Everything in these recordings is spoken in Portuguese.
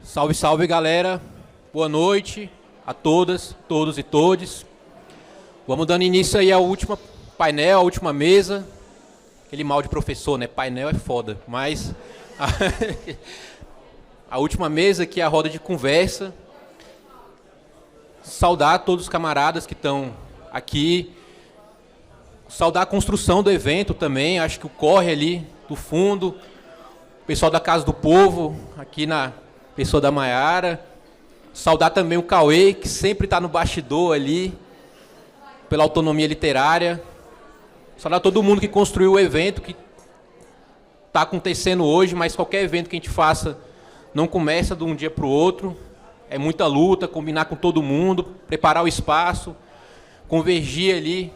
Salve, salve, galera. Boa noite a todas, todos e todes. Vamos dando início aí ao último painel, à última mesa. Aquele mal de professor, né? Painel é foda, mas a última mesa que é a roda de conversa. Saudar todos os camaradas que estão aqui. Saudar a construção do evento também. Acho que o corre ali do fundo. O pessoal da Casa do Povo, aqui na pessoa da Maiara. Saudar também o Cauê, que sempre está no bastidor ali, pela autonomia literária. Saudar todo mundo que construiu o evento, que está acontecendo hoje, mas qualquer evento que a gente faça não começa de um dia para o outro. É muita luta, combinar com todo mundo, preparar o espaço, convergir ali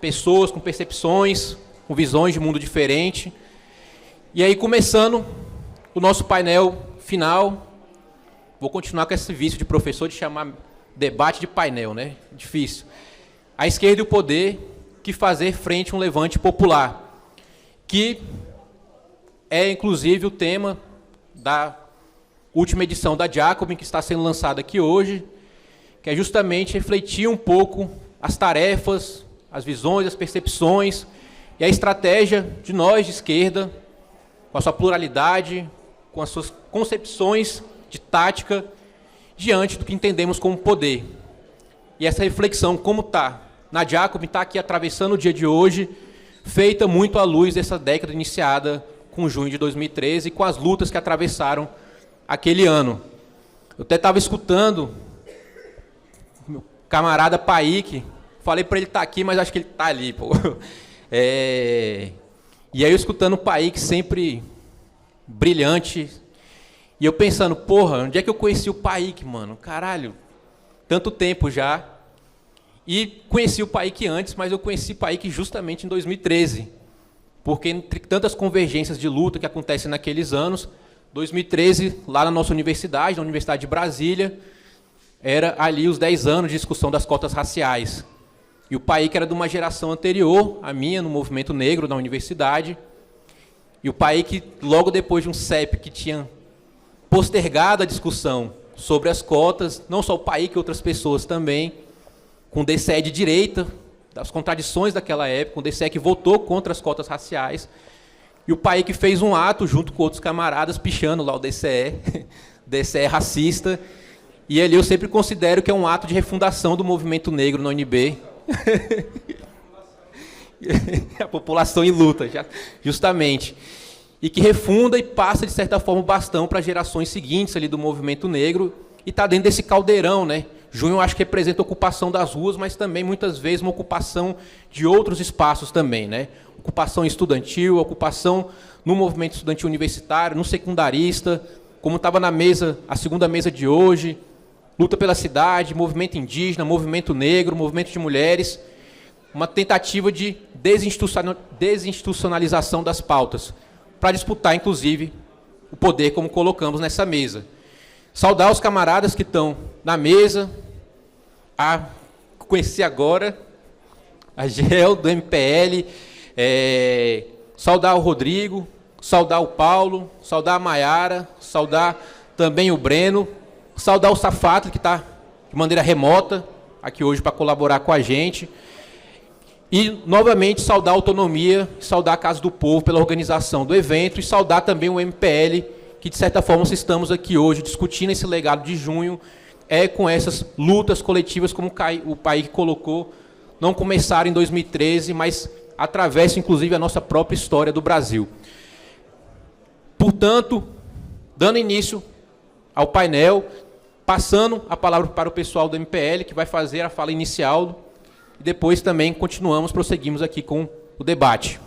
pessoas com percepções, com visões de mundo diferente. E aí, começando o nosso painel final, vou continuar com esse vício de professor de chamar debate de painel, né? Difícil. A esquerda e o poder, que fazer frente a um levante popular, que é, inclusive, o tema da última edição da Jacobin, que está sendo lançada aqui hoje, que é justamente refletir um pouco as tarefas, as visões, as percepções e a estratégia de nós de esquerda, com a sua pluralidade, com as suas concepções de tática, diante do que entendemos como poder. E essa reflexão, como está na Jacobin, está aqui atravessando o dia de hoje, feita muito à luz dessa década iniciada com junho de 2013 e com as lutas que atravessaram aquele ano. Eu até estava escutando meu camarada Paik, falei para ele estar aqui, mas acho que ele está ali, pô. E aí eu escutando o Paik sempre brilhante, e eu pensando, porra, onde é que eu conheci o Paik, mano? Caralho, tanto tempo já. E conheci o Paik antes, mas eu conheci o Paik justamente em 2013, porque entre tantas convergências de luta que acontecem naqueles anos, 2013, lá na nossa universidade, na Universidade de Brasília, era ali os 10 anos de discussão das cotas raciais. E o Paik era de uma geração anterior, a minha, no movimento negro na universidade. E o Paik, logo depois de um CEP que tinha postergado a discussão sobre as cotas, não só o Paik, outras pessoas também, com o DCE de direita, das contradições daquela época, um DCE que votou contra as cotas raciais. E o Paik fez um ato, junto com outros camaradas, pichando lá o DCE, DCE racista. E ali eu sempre considero que é um ato de refundação do movimento negro na UNB. A população em luta, justamente. E que refunda e passa, de certa forma, o bastão para gerações seguintes ali do movimento negro. E está dentro desse caldeirão, né? Junho, eu acho que representa a ocupação das ruas, mas também, muitas vezes, uma ocupação de outros espaços também, né? Ocupação estudantil, ocupação no movimento estudantil universitário, no secundarista, como estava na mesa, a segunda mesa de hoje, luta pela cidade, movimento indígena, movimento negro, movimento de mulheres, uma tentativa de desinstitucionalização das pautas, para disputar, inclusive, o poder, como colocamos nessa mesa. Saudar os camaradas que estão na mesa, a conhecer agora, a Gel, do MPL, saudar o Rodrigo, saudar o Paulo, saudar a Maiara, saudar também o Breno, saudar o Safatli, que está de maneira remota aqui hoje para colaborar com a gente. E, novamente, saudar a Autonomia, saudar a Casa do Povo pela organização do evento e saudar também o MPL, que, de certa forma, estamos aqui hoje discutindo esse legado de junho, com essas lutas coletivas, como o Paik colocou, não começaram em 2013, mas atravessam, inclusive, a nossa própria história do Brasil. Portanto, dando início ao painel, passando a palavra para o pessoal do MPL, que vai fazer a fala inicial, e depois também continuamos, prosseguimos aqui com o debate.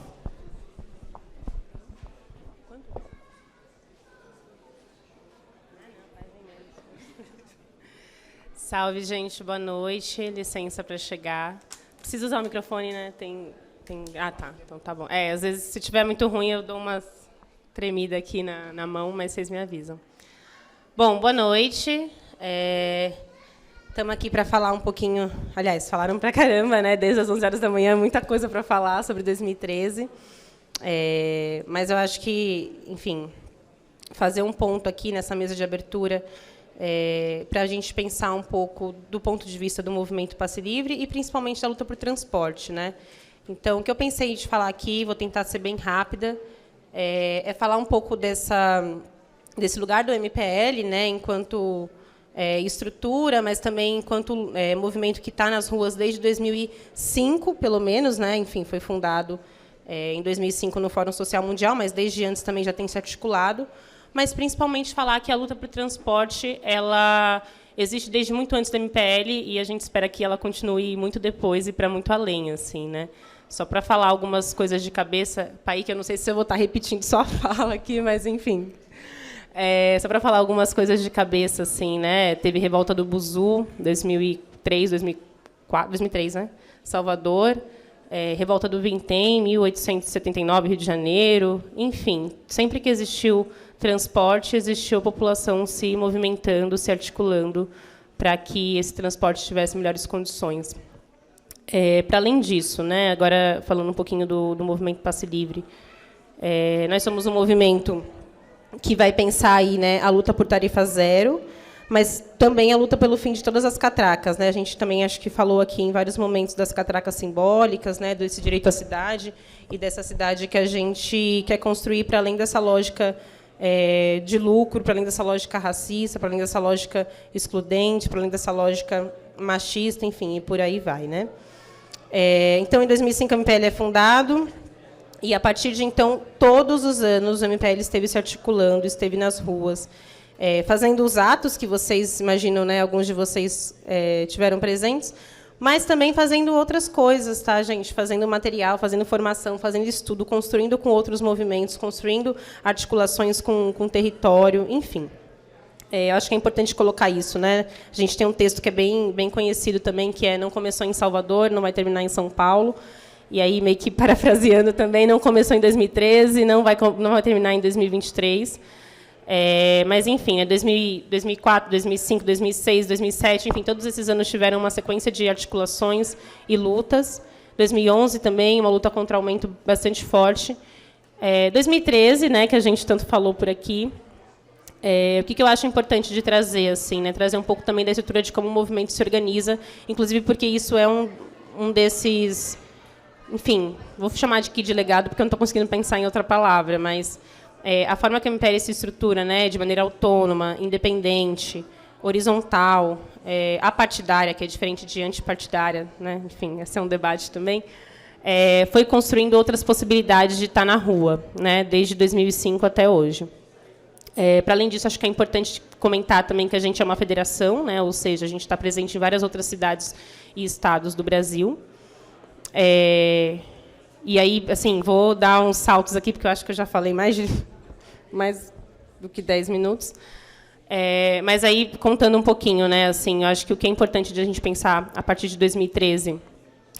Salve, gente, boa noite. Licença para chegar. Precisa usar o microfone, né? Ah, tá. Então tá bom. Às vezes, se tiver muito ruim, eu dou uma tremida aqui na mão, mas vocês me avisam. Bom, boa noite. Estamos aqui para falar um pouquinho... Aliás, falaram para caramba, né? Desde as 11 horas da manhã, muita coisa para falar sobre 2013. Mas eu acho que, enfim, fazer um ponto aqui nessa mesa de abertura para a gente pensar um pouco do ponto de vista do movimento passe livre e, principalmente, da luta por transporte, né? Então, o que eu pensei de falar aqui, vou tentar ser bem rápida, é falar um pouco desse lugar do MPL, né, enquanto estrutura, mas também enquanto movimento que está nas ruas desde 2005, pelo menos, né? Enfim, foi fundado em 2005 no Fórum Social Mundial, mas desde antes também já tem se articulado. Mas, principalmente, falar que a luta por transporte ela existe desde muito antes do MPL e a gente espera que ela continue muito depois e para muito além, assim, né? Só para falar algumas coisas de cabeça, Pai, que eu não sei se eu vou estar repetindo sua fala aqui, mas, enfim. Só para falar algumas coisas de cabeça, assim, né? Teve Revolta do Buzu, 2003, 2004, 2003, né? Salvador. Revolta do Vintém, 1879, Rio de Janeiro. Enfim, sempre que existiu transporte, existiu a população se movimentando, se articulando para que esse transporte tivesse melhores condições. Para além disso, né? Agora falando um pouquinho do movimento Passe Livre, nós somos um movimento que vai pensar aí, né, a luta por tarifa zero, mas também a luta pelo fim de todas as catracas, né? A gente também acho que falou aqui em vários momentos das catracas simbólicas, né, desse direito à cidade e dessa cidade que a gente quer construir para além dessa lógica de lucro, para além dessa lógica racista, para além dessa lógica excludente, para além dessa lógica machista, enfim, e por aí vai, né? Então, em 2005, o MPL é fundado. E, a partir de então, todos os anos, o MPL esteve se articulando, esteve nas ruas, fazendo os atos que vocês imaginam, né, alguns de vocês tiveram presentes, mas também fazendo outras coisas, tá, gente? Fazendo material, fazendo formação, fazendo estudo, construindo com outros movimentos, construindo articulações com o território, enfim. Eu acho que é importante colocar isso, né? A gente tem um texto que é bem conhecido também, que não começou em Salvador, não vai terminar em São Paulo. E aí, meio que parafraseando também, não começou em 2013, não vai terminar em 2023. Mas, enfim, 2004, 2005, 2006, 2007, enfim, todos esses anos tiveram uma sequência de articulações e lutas. 2011 também, uma luta contra o aumento bastante forte. 2013, né, que a gente tanto falou por aqui. O que eu acho importante de trazer, assim, né, trazer um pouco também da estrutura de como o movimento se organiza, inclusive porque isso é um desses... Enfim, vou chamar de legado, porque eu não estou conseguindo pensar em outra palavra, mas a forma que a MPL se estrutura, né, de maneira autônoma, independente, horizontal, apartidária, que é diferente de antipartidária, né, enfim, esse é um debate também, foi construindo outras possibilidades de estar na rua, né, desde 2005 até hoje. Para além disso, acho que é importante comentar também que a gente é uma federação, né, ou seja, a gente está presente em várias outras cidades e estados do Brasil. E aí, assim, vou dar uns saltos aqui, porque eu acho que eu já falei mais do que 10 minutos. Mas aí, contando um pouquinho, né, assim, eu acho que o que é importante de a gente pensar a partir de 2013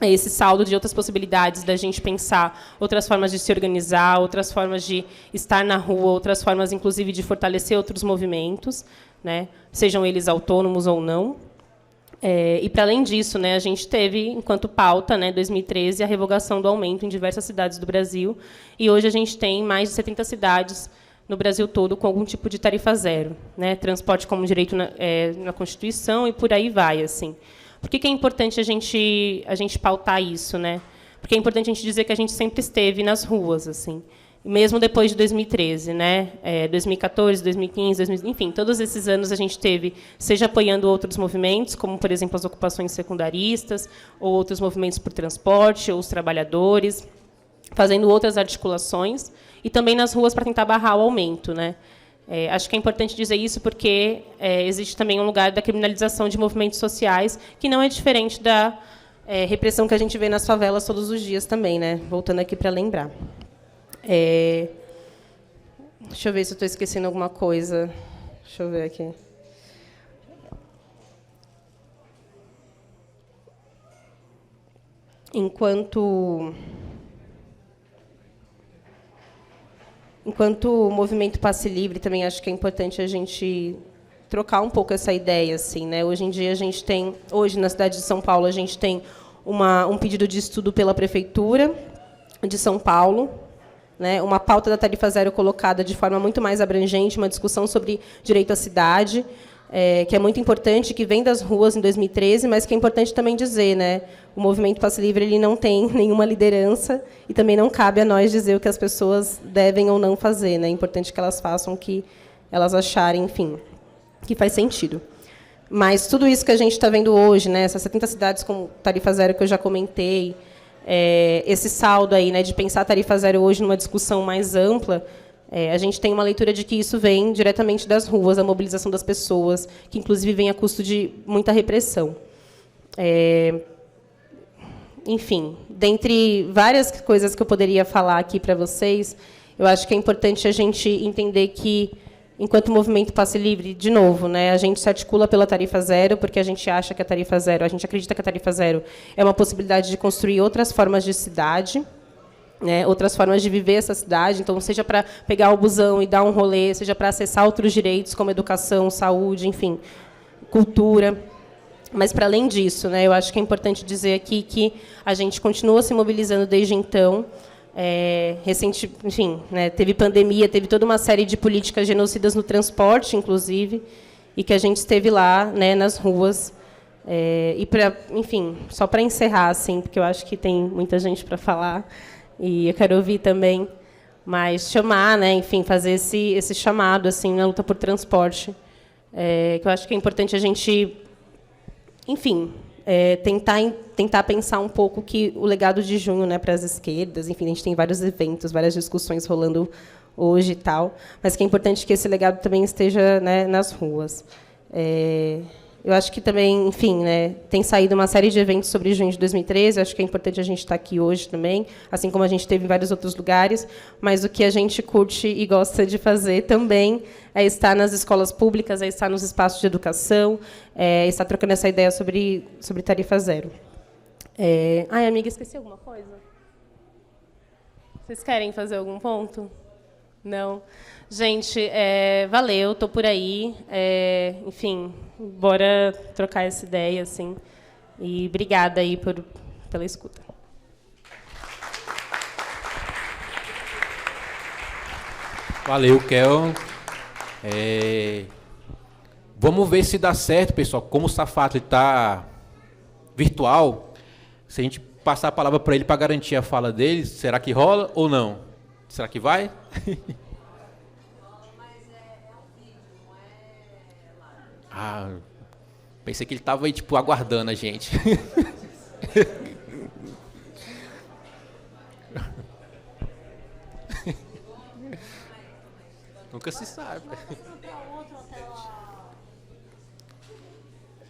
é esse saldo de outras possibilidades da gente pensar outras formas de se organizar, outras formas de estar na rua, outras formas, inclusive, de fortalecer outros movimentos, né, sejam eles autônomos ou não. E, para além disso, né, a gente teve, enquanto pauta, né, 2013, a revogação do aumento em diversas cidades do Brasil, e hoje a gente tem mais de 70 cidades no Brasil todo com algum tipo de tarifa zero, né, transporte como direito na Constituição e por aí vai, assim. Por que é importante a gente pautar isso, né? Porque é importante a gente dizer que a gente sempre esteve nas ruas, assim. Mesmo depois de 2013, né? 2014, 2015, enfim, todos esses anos a gente teve, seja apoiando outros movimentos, como, por exemplo, as ocupações secundaristas, ou outros movimentos por transporte, ou os trabalhadores, fazendo outras articulações, e também nas ruas para tentar barrar o aumento, né? Acho que é importante dizer isso porque existe também um lugar da criminalização de movimentos sociais, que não é diferente da repressão que a gente vê nas favelas todos os dias também, né? Voltando aqui para lembrar. Deixa eu ver se eu estou esquecendo alguma coisa. Deixa eu ver aqui. Enquanto movimento passe livre, também acho que é importante a gente trocar um pouco essa ideia, assim, né? Hoje em dia a gente tem, hoje na cidade de São Paulo a gente tem um pedido de estudo pela prefeitura de São Paulo, né, uma pauta da tarifa zero colocada de forma muito mais abrangente, uma discussão sobre direito à cidade, que é muito importante, que vem das ruas em 2013, mas que é importante também dizer, né, o movimento Passe Livre ele não tem nenhuma liderança e também não cabe a nós dizer o que as pessoas devem ou não fazer, né, é importante que elas façam o que elas acharem, enfim, que faz sentido. Mas tudo isso que a gente está vendo hoje, né, essas 70 cidades com tarifa zero que eu já comentei, esse saldo aí, né, de pensar a tarifa zero hoje numa discussão mais ampla, a gente tem uma leitura de que isso vem diretamente das ruas, a mobilização das pessoas, que, inclusive, vem a custo de muita repressão. Enfim, dentre várias coisas que eu poderia falar aqui para vocês, eu acho que é importante a gente entender que, enquanto movimento Passe Livre, de novo, né, a gente se articula pela tarifa zero, porque a gente acha que a tarifa zero, a gente acredita que a tarifa zero é uma possibilidade de construir outras formas de cidade, né, outras formas de viver essa cidade, então, seja para pegar o busão e dar um rolê, seja para acessar outros direitos, como educação, saúde, enfim, cultura. Mas, para além disso, né, eu acho que é importante dizer aqui que a gente continua se mobilizando desde então. Enfim, né, teve pandemia, teve toda uma série de políticas genocidas no transporte, inclusive, e que a gente esteve lá, né, nas ruas. E enfim, só para encerrar, assim, porque eu acho que tem muita gente para falar e eu quero ouvir também, mas chamar, né, enfim, fazer esse chamado assim na luta por transporte, que eu acho que é importante a gente, enfim, tentar pensar um pouco que o legado de junho, né, para as esquerdas, enfim, a gente tem vários eventos, várias discussões rolando hoje e tal, mas que é importante que esse legado também esteja, né, nas ruas. Eu acho que também, enfim, né, tem saído uma série de eventos sobre junho de 2013, eu acho que é importante a gente estar aqui hoje também, assim como a gente teve em vários outros lugares, mas o que a gente curte e gosta de fazer também é estar nas escolas públicas, é estar nos espaços de educação, estar trocando essa ideia sobre tarifa zero. Ai, amiga, esqueci alguma coisa? Vocês querem fazer algum ponto? Não? Gente, valeu, estou por aí. Enfim, bora trocar essa ideia, assim. E obrigada aí pela escuta. Valeu, Kel. Vamos ver se dá certo, pessoal. Como o Safato está virtual, se a gente passar a palavra para ele para garantir a fala dele, será que rola ou não? Será que vai? Ah, pensei que ele estava aí, tipo, aguardando a gente. Nunca se sabe.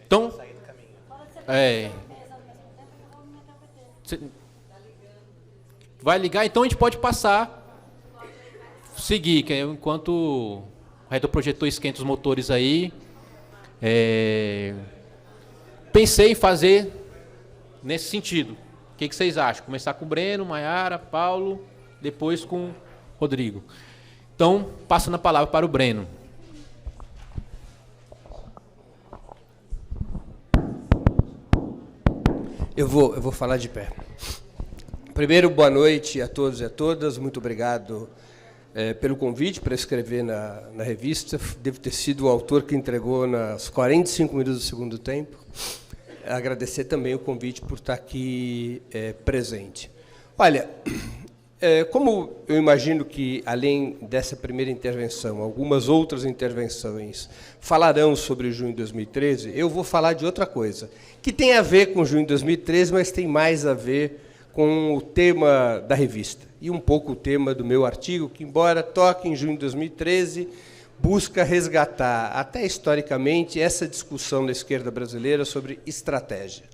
Então, vai ligar, então a gente pode passar, seguir, que enquanto o retroprojetor esquenta os motores aí. Pensei em fazer nesse sentido. O que vocês acham? Começar com o Breno, Maiara, Paulo, depois com o Rodrigo. Então, passando a palavra para o Breno. Eu vou falar de pé. Primeiro, boa noite a todos e a todas. Muito obrigado pelo convite para escrever na revista. Devo ter sido o autor que entregou nos 45 minutos do segundo tempo. Agradecer também o convite por estar aqui presente. Olha, como eu imagino que, além dessa primeira intervenção, algumas outras intervenções falarão sobre junho de 2013, eu vou falar de outra coisa, que tem a ver com junho de 2013, mas tem mais a ver com o tema da revista e um pouco o tema do meu artigo, que, embora toque em junho de 2013, busca resgatar, até historicamente, essa discussão da esquerda brasileira sobre estratégia.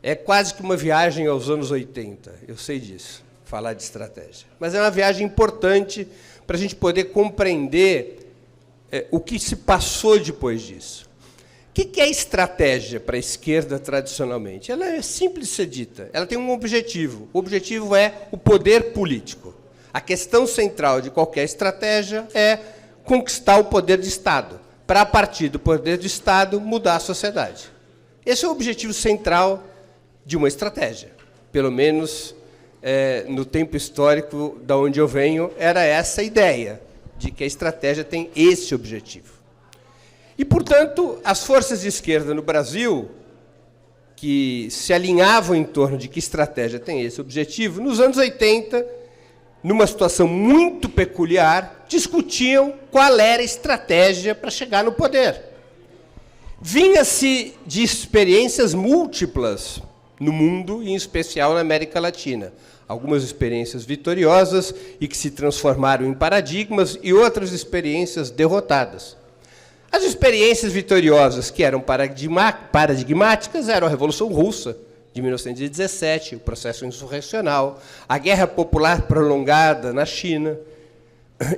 É quase que uma viagem aos anos 80, eu sei disso, falar de estratégia. Mas é uma viagem importante para a gente poder compreender o que se passou depois disso. O que é estratégia para a esquerda, tradicionalmente? Ela é simples de ser dita. Ela tem um objetivo. O objetivo é o poder político. A questão central de qualquer estratégia é conquistar o poder de Estado, para, a partir do poder do Estado, mudar a sociedade. Esse é o objetivo central de uma estratégia, pelo menos no tempo histórico da onde eu venho, era essa ideia, de que a estratégia tem esse objetivo. E, portanto, as forças de esquerda no Brasil, que se alinhavam em torno de que estratégia tem esse objetivo, nos anos 80, numa situação muito peculiar, discutiam qual era a estratégia para chegar no poder. Vinha-se de experiências múltiplas no mundo, e em especial na América Latina. Algumas experiências vitoriosas e que se transformaram em paradigmas, e outras experiências derrotadas. As experiências vitoriosas que eram paradigmáticas eram a Revolução Russa, de 1917, o processo insurrecional, a Guerra Popular prolongada na China,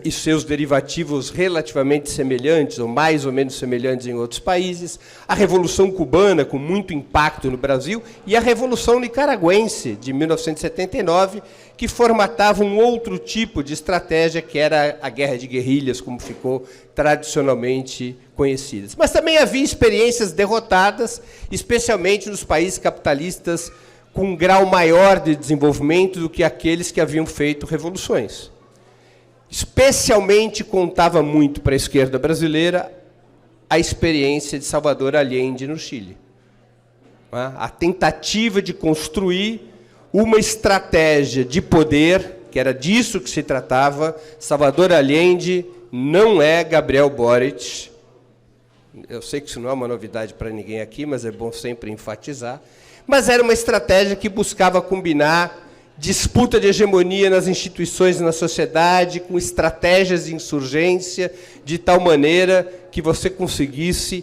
e seus derivativos relativamente semelhantes, ou mais ou menos semelhantes em outros países, a Revolução Cubana, com muito impacto no Brasil, e a Revolução Nicaragüense, de 1979, que formatava um outro tipo de estratégia, que era a guerra de guerrilhas, como ficou tradicionalmente conhecida. Mas também havia experiências derrotadas, especialmente nos países capitalistas com um grau maior de desenvolvimento do que aqueles que haviam feito revoluções. Especialmente contava muito para a esquerda brasileira a experiência de Salvador Allende no Chile. A tentativa de construir uma estratégia de poder, que era disso que se tratava. Salvador Allende não é Gabriel Boric. Eu sei que isso não é uma novidade para ninguém aqui, mas é bom sempre enfatizar. Mas era uma estratégia que buscava combinar disputa de hegemonia nas instituições e na sociedade, com estratégias de insurgência, de tal maneira que você conseguisse,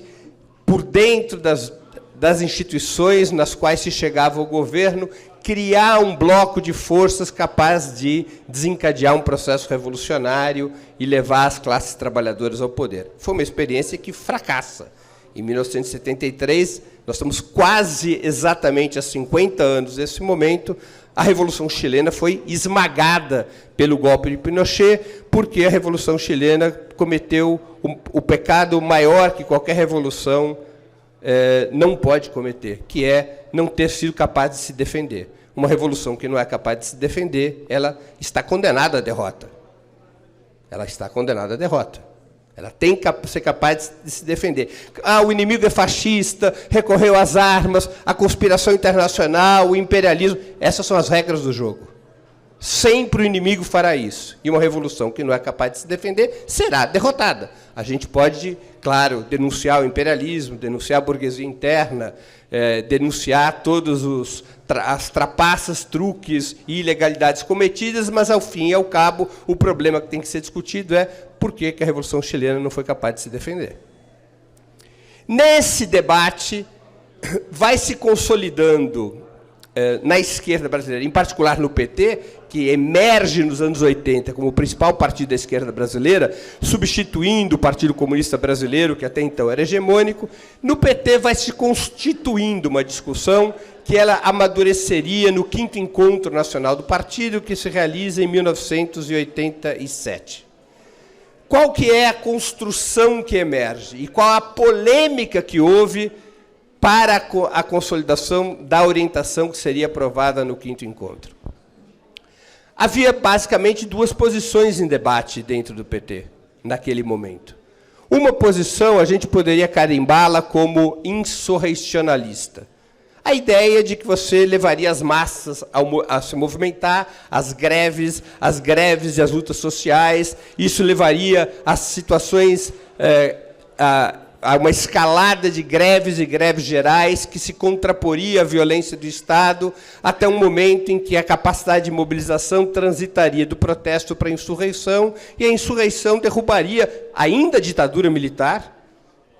por dentro das instituições nas quais se chegava ao governo, criar um bloco de forças capaz de desencadear um processo revolucionário e levar as classes trabalhadoras ao poder. Foi uma experiência que fracassa. Em 1973, nós estamos quase exatamente há 50 anos desse momento, a Revolução Chilena foi esmagada pelo golpe de Pinochet, porque a Revolução Chilena cometeu o pecado maior que qualquer revolução não pode cometer, que é não ter sido capaz de se defender. Uma revolução que não é capaz de se defender, ela está condenada à derrota. Ela está condenada à derrota. Ela tem que ser capaz de se defender. O inimigo é fascista, recorreu às armas, a conspiração internacional, o imperialismo. Essas são as regras do jogo. Sempre o inimigo fará isso. E uma revolução que não é capaz de se defender será derrotada. A gente pode, claro, denunciar o imperialismo, denunciar a burguesia interna, denunciar todos as trapaças, truques e ilegalidades cometidas, mas, ao fim e ao cabo, o problema que tem que ser discutido é por que a Revolução Chilena não foi capaz de se defender. Nesse debate, vai se consolidando na esquerda brasileira, em particular no PT, que emerge nos anos 80 como o principal partido da esquerda brasileira, substituindo o Partido Comunista Brasileiro, que até então era hegemônico. No PT vai se constituindo uma discussão que ela amadureceria no 5º Encontro Nacional do Partido, que se realiza em 1987. Qual que é a construção que emerge e qual a polêmica que houve para a consolidação da orientação que seria aprovada no 5º Encontro? Havia, basicamente, duas posições em debate dentro do PT, naquele momento. Uma posição, a gente poderia carimbá-la como insurrecionalista. A ideia de que você levaria as massas a se movimentar, as greves e as lutas sociais, isso levaria a situações, a uma escalada de greves e greves gerais que se contraporia à violência do Estado, até um momento em que a capacidade de mobilização transitaria do protesto para a insurreição, e a insurreição derrubaria ainda a ditadura militar,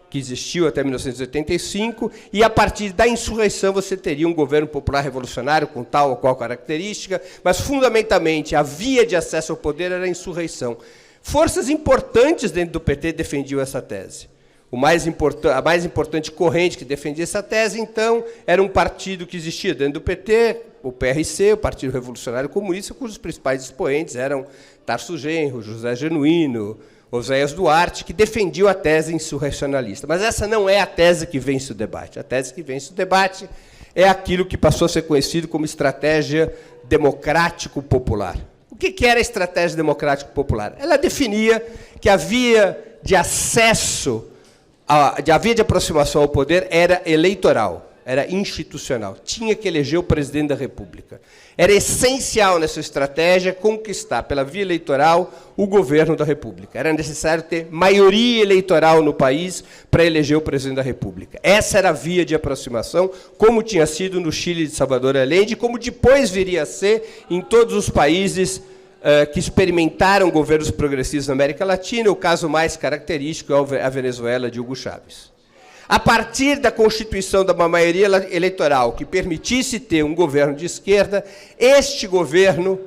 que existiu até 1985, e, a partir da insurreição, você teria um governo popular revolucionário com tal ou qual característica, mas, fundamentalmente, a via de acesso ao poder era a insurreição. Forças importantes dentro do PT defendiam essa tese. A mais importante corrente que defendia essa tese, então, era um partido que existia dentro do PT, o PRC, o Partido Revolucionário Comunista, cujos principais expoentes eram Tarso Genro, José Genuíno, Oséias Duarte, que defendiam a tese insurrecionalista. Mas essa não é a tese que vence o debate. A tese que vence o debate é aquilo que passou a ser conhecido como estratégia democrático-popular. O que era a estratégia democrático-popular? Ela definia que a via de acesso, a via de aproximação ao poder era eleitoral, era institucional. Tinha que eleger o presidente da República. Era essencial nessa estratégia conquistar, pela via eleitoral, o governo da República. Era necessário ter maioria eleitoral no país para eleger o presidente da República. Essa era a via de aproximação, como tinha sido no Chile de Salvador Allende, como depois viria a ser em todos os países que experimentaram governos progressistas na América Latina. O caso mais característico é a Venezuela de Hugo Chávez. A partir da constituição de uma maioria eleitoral que permitisse ter um governo de esquerda, este governo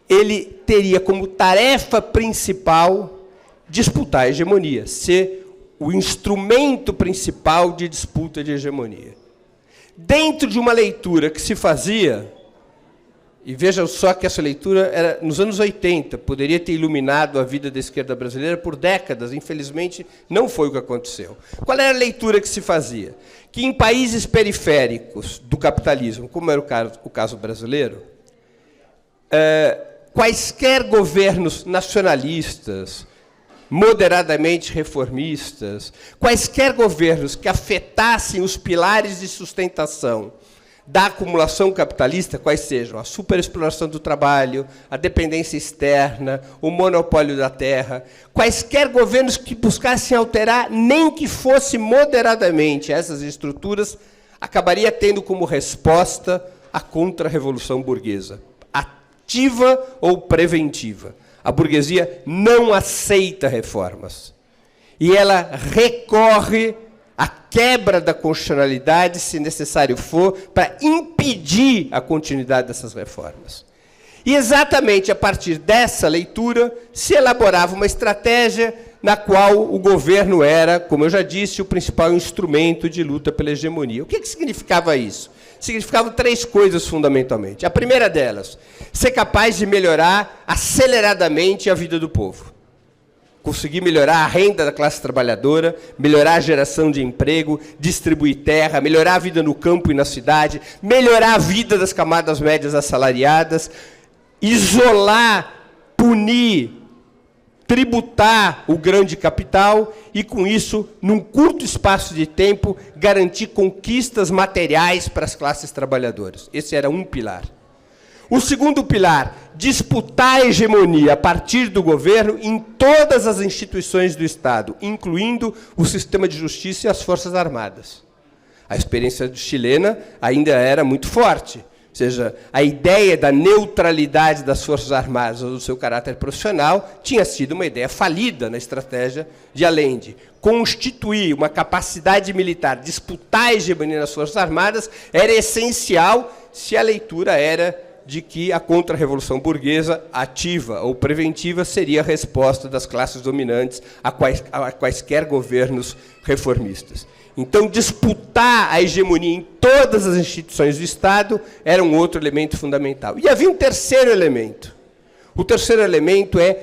ele teria como tarefa principal disputar a hegemonia, ser o instrumento principal de disputa de hegemonia. Dentro de uma leitura que se fazia, e vejam só que essa leitura era nos anos 80, poderia ter iluminado a vida da esquerda brasileira por décadas, infelizmente não foi o que aconteceu. Qual era a leitura que se fazia? Que em países periféricos do capitalismo, como era o caso brasileiro, quaisquer governos nacionalistas, moderadamente reformistas, quaisquer governos que afetassem os pilares de sustentação da acumulação capitalista, quais sejam a superexploração do trabalho, a dependência externa, o monopólio da terra, quaisquer governos que buscassem alterar, nem que fosse moderadamente essas estruturas, acabaria tendo como resposta a contra-revolução burguesa, ativa ou preventiva. A burguesia não aceita reformas. E ela recorre à quebra da constitucionalidade, se necessário for, para impedir a continuidade dessas reformas. E exatamente a partir dessa leitura se elaborava uma estratégia na qual o governo era, como eu já disse, o principal instrumento de luta pela hegemonia. O que significava isso? Significavam três coisas fundamentalmente. A primeira delas, ser capaz de melhorar aceleradamente a vida do povo. Conseguir melhorar a renda da classe trabalhadora, melhorar a geração de emprego, distribuir terra, melhorar a vida no campo e na cidade, melhorar a vida das camadas médias assalariadas, isolar, punir, tributar o grande capital e, com isso, num curto espaço de tempo, garantir conquistas materiais para as classes trabalhadoras. Esse era um pilar. O segundo pilar, disputar a hegemonia a partir do governo em todas as instituições do Estado, incluindo o sistema de justiça e as Forças Armadas. A experiência chilena ainda era muito forte. Ou seja, a ideia da neutralidade das Forças Armadas ou do seu caráter profissional tinha sido uma ideia falida na estratégia de Allende. Constituir uma capacidade militar, disputar a hegemonia nas Forças Armadas, era essencial se a leitura era de que a contra-revolução burguesa, ativa ou preventiva, seria a resposta das classes dominantes a quaisquer governos reformistas. Então, disputar a hegemonia em todas as instituições do Estado era um outro elemento fundamental. E havia um terceiro elemento. O terceiro elemento é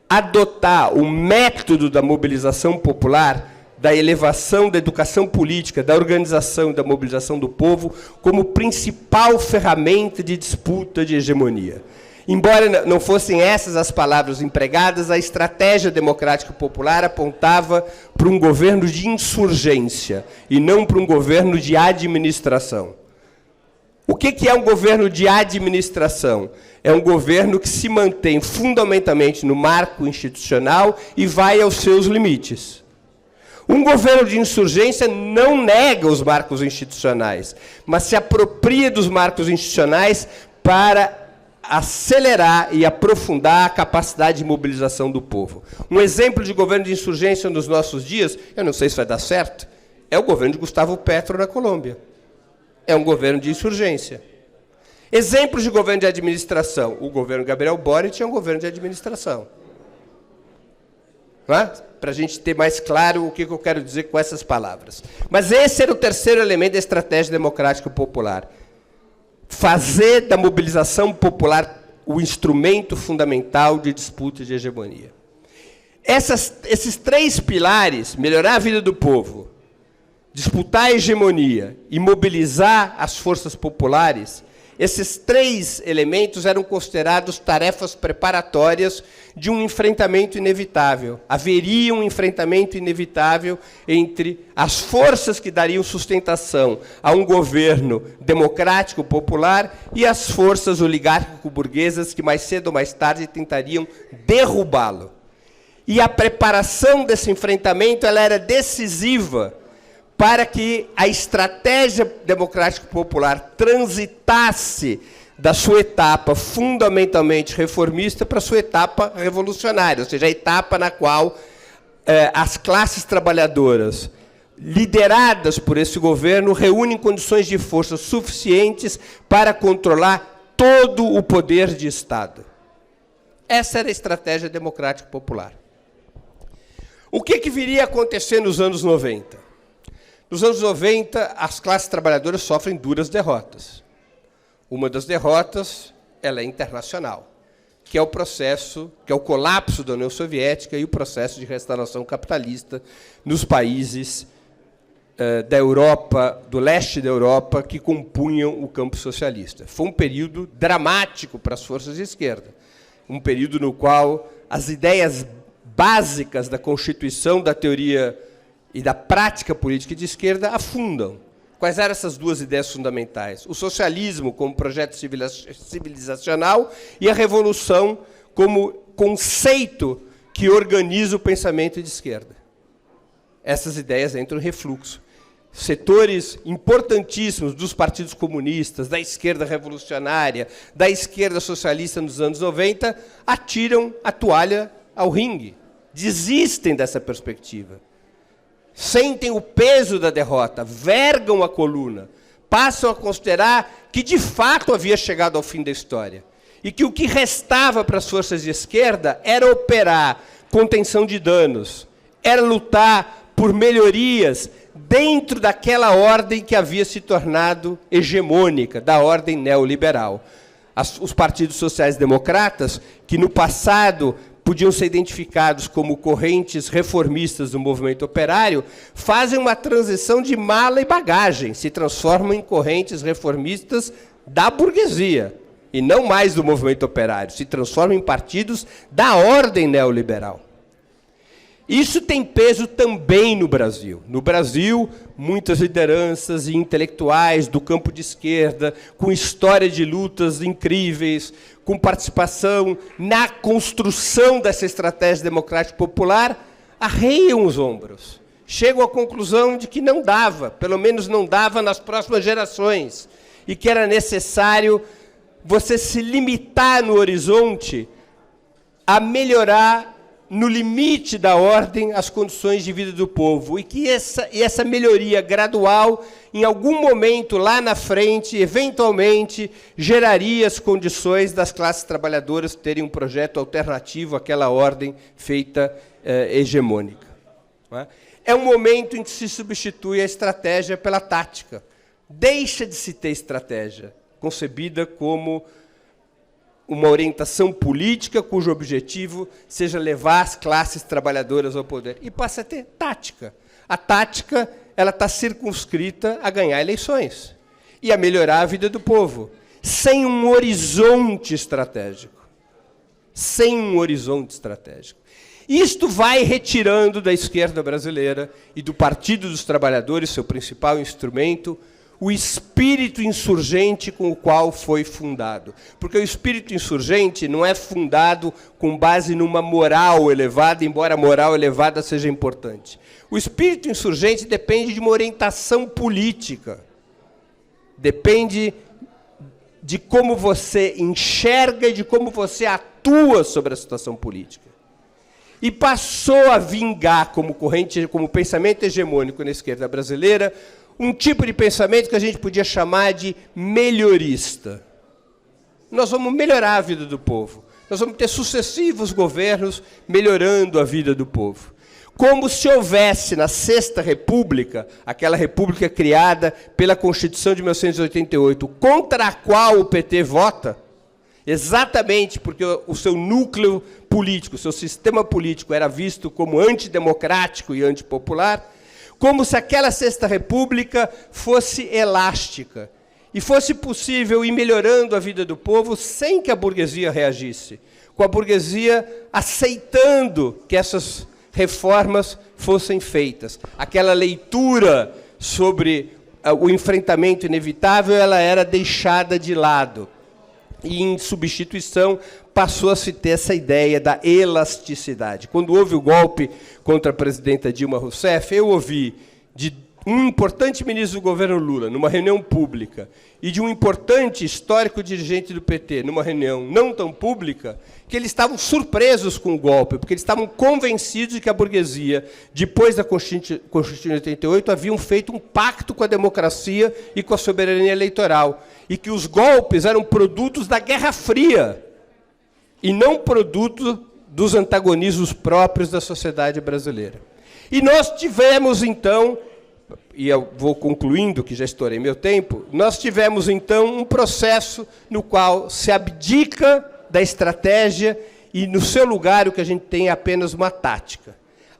adotar o método da mobilização popular, da elevação da educação política, da organização e da mobilização do povo como principal ferramenta de disputa de hegemonia. Embora não fossem essas as palavras empregadas, a estratégia democrática popular apontava para um governo de insurgência e não para um governo de administração. O que é um governo de administração? É um governo que se mantém fundamentalmente no marco institucional e vai aos seus limites. Um governo de insurgência não nega os marcos institucionais, mas se apropria dos marcos institucionais para acelerar e aprofundar a capacidade de mobilização do povo. Um exemplo de governo de insurgência nos nossos dias, eu não sei se vai dar certo, é o governo de Gustavo Petro na Colômbia. É um governo de insurgência. Exemplos de governo de administração. O governo Gabriel Boric é um governo de administração. Para a gente ter mais claro o que eu quero dizer com essas palavras. Mas esse era o terceiro elemento da estratégia democrática popular. Fazer da mobilização popular o instrumento fundamental de disputa de hegemonia. Esses 3 pilares, melhorar a vida do povo, disputar a hegemonia e mobilizar as forças populares, esses 3 elementos eram considerados tarefas preparatórias de um enfrentamento inevitável. Haveria um enfrentamento inevitável entre as forças que dariam sustentação a um governo democrático popular e as forças oligárquico-burguesas que mais cedo ou mais tarde tentariam derrubá-lo. E a preparação desse enfrentamento ela era decisiva para que a estratégia democrático-popular transitasse da sua etapa fundamentalmente reformista para a sua etapa revolucionária, ou seja, a etapa na qual as classes trabalhadoras, lideradas por esse governo, reúnem condições de força suficientes para controlar todo o poder de Estado. Essa era a estratégia democrático-popular. O que viria a acontecer nos anos 90? Nos anos 90, as classes trabalhadoras sofrem duras derrotas. Uma das derrotas ela é internacional, que é o processo, que é o colapso da União Soviética e o processo de restauração capitalista nos países da Europa, do leste da Europa, que compunham o campo socialista. Foi um período dramático para as forças de esquerda, um período no qual as ideias básicas da Constituição, da teoria e da prática política de esquerda afundam. Quais eram essas 2 ideias fundamentais? O socialismo como projeto civilizacional e a revolução como conceito que organiza o pensamento de esquerda. Essas ideias entram em refluxo. Setores importantíssimos dos partidos comunistas, da esquerda revolucionária, da esquerda socialista nos anos 90, atiram a toalha ao ringue, desistem dessa perspectiva. Sentem o peso da derrota, vergam a coluna, passam a considerar que, de fato, havia chegado ao fim da história e que o que restava para as forças de esquerda era operar contenção de danos, era lutar por melhorias dentro daquela ordem que havia se tornado hegemônica, da ordem neoliberal. Os partidos sociais-democratas, que no passado podiam ser identificados como correntes reformistas do movimento operário, fazem uma transição de mala e bagagem, se transformam em correntes reformistas da burguesia, e não mais do movimento operário, se transformam em partidos da ordem neoliberal. Isso tem peso também no Brasil. No Brasil, muitas lideranças e intelectuais do campo de esquerda, com história de lutas incríveis, com participação na construção dessa estratégia democrática popular, arreiam os ombros. Chegam à conclusão de que não dava, pelo menos não dava nas próximas gerações, e que era necessário você se limitar no horizonte a melhorar no limite da ordem as condições de vida do povo, e que essa melhoria gradual, em algum momento lá na frente, eventualmente, geraria as condições das classes trabalhadoras terem um projeto alternativo àquela ordem feita hegemônica. É um momento em que se substitui a estratégia pela tática. Deixa de se ter estratégia, concebida como uma orientação política cujo objetivo seja levar as classes trabalhadoras ao poder. E passa a ter tática. A tática ela está circunscrita a ganhar eleições e a melhorar a vida do povo, sem um horizonte estratégico. Sem um horizonte estratégico. Isto vai retirando da esquerda brasileira e do Partido dos Trabalhadores, seu principal instrumento, o espírito insurgente com o qual foi fundado. Porque o espírito insurgente não é fundado com base numa moral elevada, embora a moral elevada seja importante. O espírito insurgente depende de uma orientação política. Depende de como você enxerga e de como você atua sobre a situação política. E passou a vingar como corrente, como pensamento hegemônico na esquerda brasileira, um tipo de pensamento que a gente podia chamar de melhorista. Nós vamos melhorar a vida do povo. Nós vamos ter sucessivos governos melhorando a vida do povo. Como se houvesse na Sexta República, aquela república criada pela Constituição de 1988, contra a qual o PT vota, exatamente porque o seu núcleo político, o seu sistema político era visto como antidemocrático e antipopular, como se aquela Sexta República fosse elástica e fosse possível ir melhorando a vida do povo sem que a burguesia reagisse, com a burguesia aceitando que essas reformas fossem feitas. Aquela leitura sobre o enfrentamento inevitável, ela era deixada de lado. E, em substituição, passou a se ter essa ideia da elasticidade. Quando houve o golpe contra a presidenta Dilma Rousseff, eu ouvi de um importante ministro do governo Lula, numa reunião pública, e de um importante histórico dirigente do PT, numa reunião não tão pública, que eles estavam surpresos com o golpe, porque eles estavam convencidos de que a burguesia, depois da Constituição de 88, haviam feito um pacto com a democracia e com a soberania eleitoral, e que os golpes eram produtos da Guerra Fria, e não produto dos antagonismos próprios da sociedade brasileira. E nós tivemos, então, e eu vou concluindo, que já estourei meu tempo, nós tivemos, então, um processo no qual se abdica da estratégia e, no seu lugar, o que a gente tem é apenas uma tática.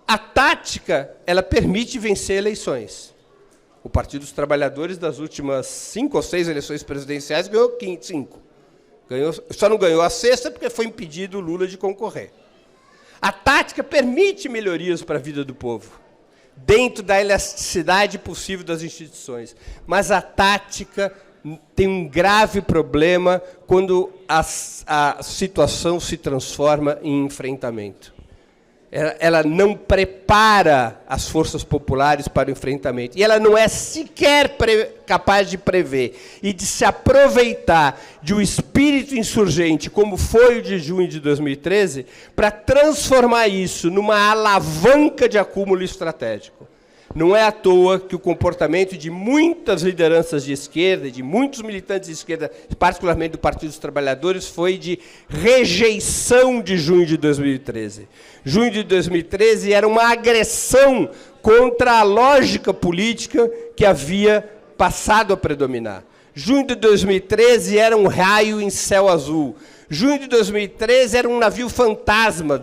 A tática, ela permite vencer eleições. O Partido dos Trabalhadores, das últimas 5 ou 6 eleições presidenciais, ganhou 5. Só não ganhou a sexta porque foi impedido o Lula de concorrer. A tática permite melhorias para a vida do povo, dentro da elasticidade possível das instituições. Mas a tática tem um grave problema quando a situação se transforma em enfrentamento. Ela não prepara as forças populares para o enfrentamento. E ela não é sequer capaz de prever e de se aproveitar de um espírito insurgente, como foi o de junho de 2013, para transformar isso numa alavanca de acúmulo estratégico. Não é à toa que o comportamento de muitas lideranças de esquerda, de muitos militantes de esquerda, particularmente do Partido dos Trabalhadores, foi de rejeição de junho de 2013. Junho de 2013 era uma agressão contra a lógica política que havia passado a predominar. Junho de 2013 era um raio em céu azul. Junho de 2013 era um navio fantasma,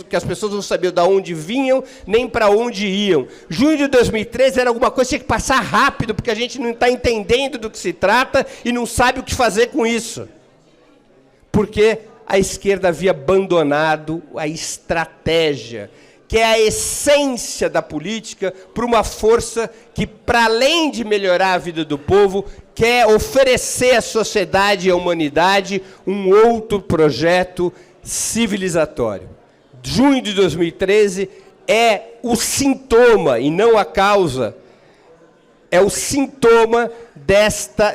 que as pessoas não sabiam de onde vinham, nem para onde iam. Junho de 2013 era alguma coisa que tinha que passar rápido, porque a gente não está entendendo do que se trata e não sabe o que fazer com isso. Porque a esquerda havia abandonado a estratégia, que é a essência da política, para uma força que, para além de melhorar a vida do povo, quer oferecer à sociedade e à humanidade um outro projeto civilizatório. Junho de 2013 é o sintoma, e não a causa, é o sintoma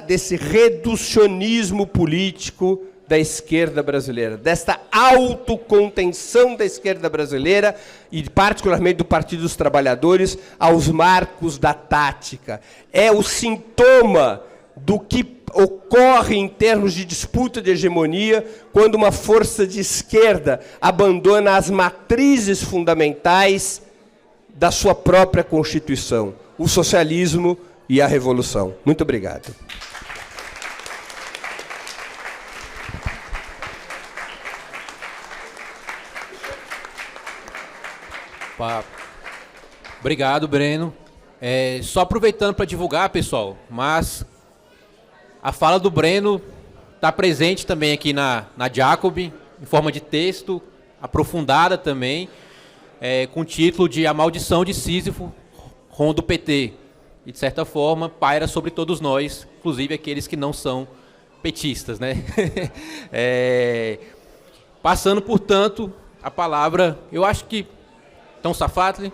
desse reducionismo político da esquerda brasileira, desta autocontenção da esquerda brasileira, e particularmente do Partido dos Trabalhadores, aos marcos da tática. É o sintoma do que ocorre em termos de disputa de hegemonia quando uma força de esquerda abandona as matrizes fundamentais da sua própria Constituição, o socialismo e a revolução. Muito obrigado. Obrigado, Breno. Só aproveitando para divulgar, pessoal, mas a fala do Breno está presente também aqui na Jacobin, em forma de texto, aprofundada também, com o título de A Maldição de Sísifo, Rom do PT. E, de certa forma, paira sobre todos nós, inclusive aqueles que não são petistas, né? Passando, portanto, a palavra, eu acho que Tom Safatli.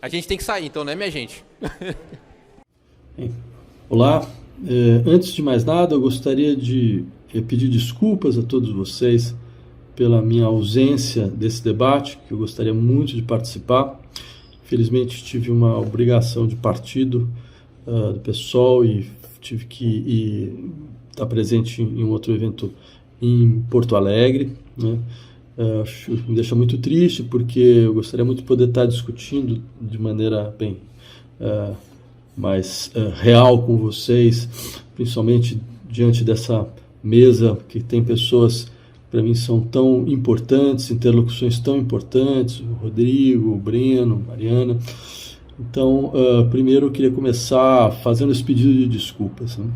A gente tem que sair, então, né, minha gente? Olá. Antes de mais nada, eu gostaria de pedir desculpas a todos vocês pela minha ausência desse debate, que eu gostaria muito de participar. Infelizmente, tive uma obrigação de partido do PSOL e tive que estar presente em um outro evento em Porto Alegre, né? Me deixa muito triste, porque eu gostaria muito de poder estar discutindo de maneira bem mais real com vocês, principalmente diante dessa mesa que tem pessoas, para mim, são tão importantes, interlocuções tão importantes, o Rodrigo, o Breno, Mariana. Então, primeiro eu queria começar fazendo esse pedido de desculpas, né?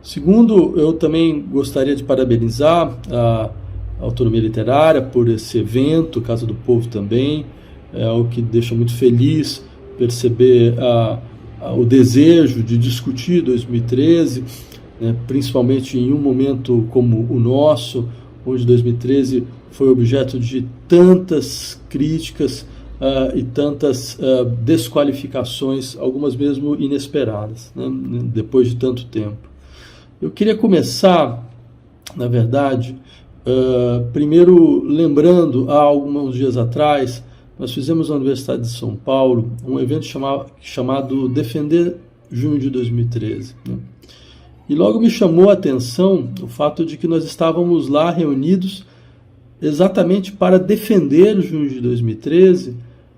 Segundo, eu também gostaria de parabenizar a Autonomia Literária por esse evento, Casa do Povo também, é algo que deixa muito feliz perceber o desejo de discutir 2013, né, principalmente em um momento como o nosso, onde 2013 foi objeto de tantas críticas e tantas desqualificações, algumas mesmo inesperadas, né, depois de tanto tempo. Eu queria começar, na verdade, primeiro lembrando, há alguns dias atrás, nós fizemos na Universidade de São Paulo um evento chamado Defender Junho de 2013. Né? E logo me chamou a atenção o fato de que nós estávamos lá reunidos exatamente para defender o junho de 2013,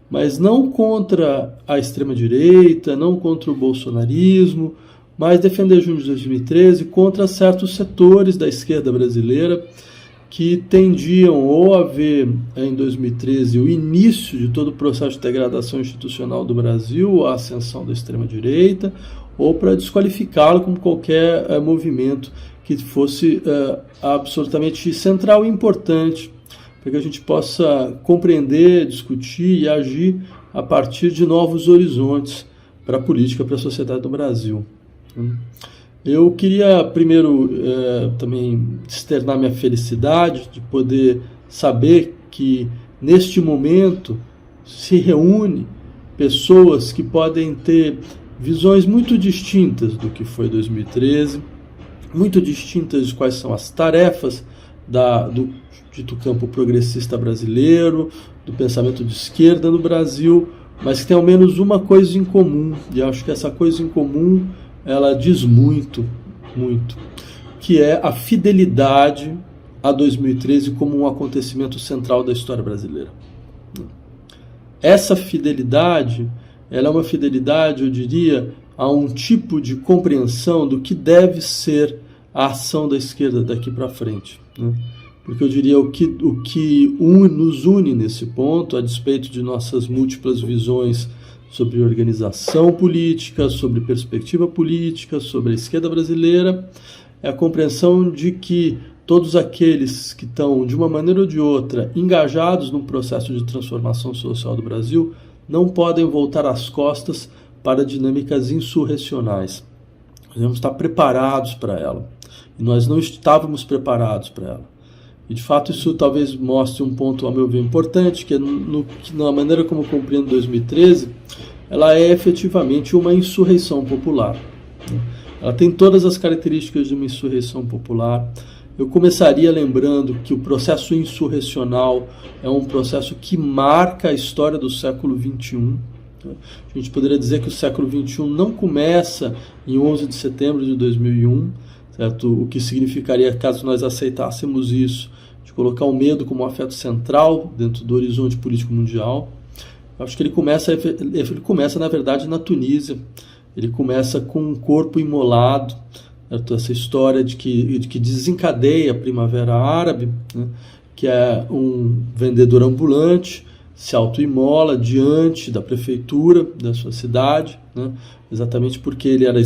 mas não contra a extrema-direita, não contra o bolsonarismo, mas defender junho de 2013 contra certos setores da esquerda brasileira que tendiam ou a ver em 2013 o início de todo o processo de degradação institucional do Brasil, a ascensão da extrema-direita, ou para desqualificá-lo como qualquer movimento que fosse absolutamente central e importante para que a gente possa compreender, discutir e agir a partir de novos horizontes para a política, para a sociedade do Brasil. Eu queria primeiro também externar minha felicidade de poder saber que neste momento se reúne pessoas que podem ter visões muito distintas do que foi 2013, muito distintas de quais são as tarefas do dito campo progressista brasileiro, do pensamento de esquerda no Brasil, mas que tem ao menos uma coisa em comum, e acho que essa coisa em comum ela diz muito, muito, que é a fidelidade a 2013 como um acontecimento central da história brasileira. Essa fidelidade, ela é uma fidelidade, eu diria, a um tipo de compreensão do que deve ser a ação da esquerda daqui para frente, né? Porque eu diria o que nos une nesse ponto, a despeito de nossas múltiplas visões sobre organização política, sobre perspectiva política, sobre a esquerda brasileira, é a compreensão de que todos aqueles que estão, de uma maneira ou de outra, engajados num processo de transformação social do Brasil, não podem voltar as costas para dinâmicas insurrecionais. Nós devemos estar preparados para ela. E nós não estávamos preparados para ela. E, de fato, isso talvez mostre um ponto, ao meu ver, importante, que é na maneira como eu compreendo 2013, ela é efetivamente uma insurreição popular. Ela tem todas as características de uma insurreição popular. Eu começaria lembrando que o processo insurrecional é um processo que marca a história do século XXI. A gente poderia dizer que o século XXI não começa em 11 de setembro de 2001, certo? O que significaria, caso nós aceitássemos isso, de colocar o medo como um afeto central dentro do horizonte político mundial. Eu acho que ele começa, na verdade, na Tunísia. Ele começa com um corpo imolado, certo? Essa história de que desencadeia a Primavera Árabe, né? Que é um vendedor ambulante, se autoimola diante da prefeitura da sua cidade, né? Exatamente porque ele era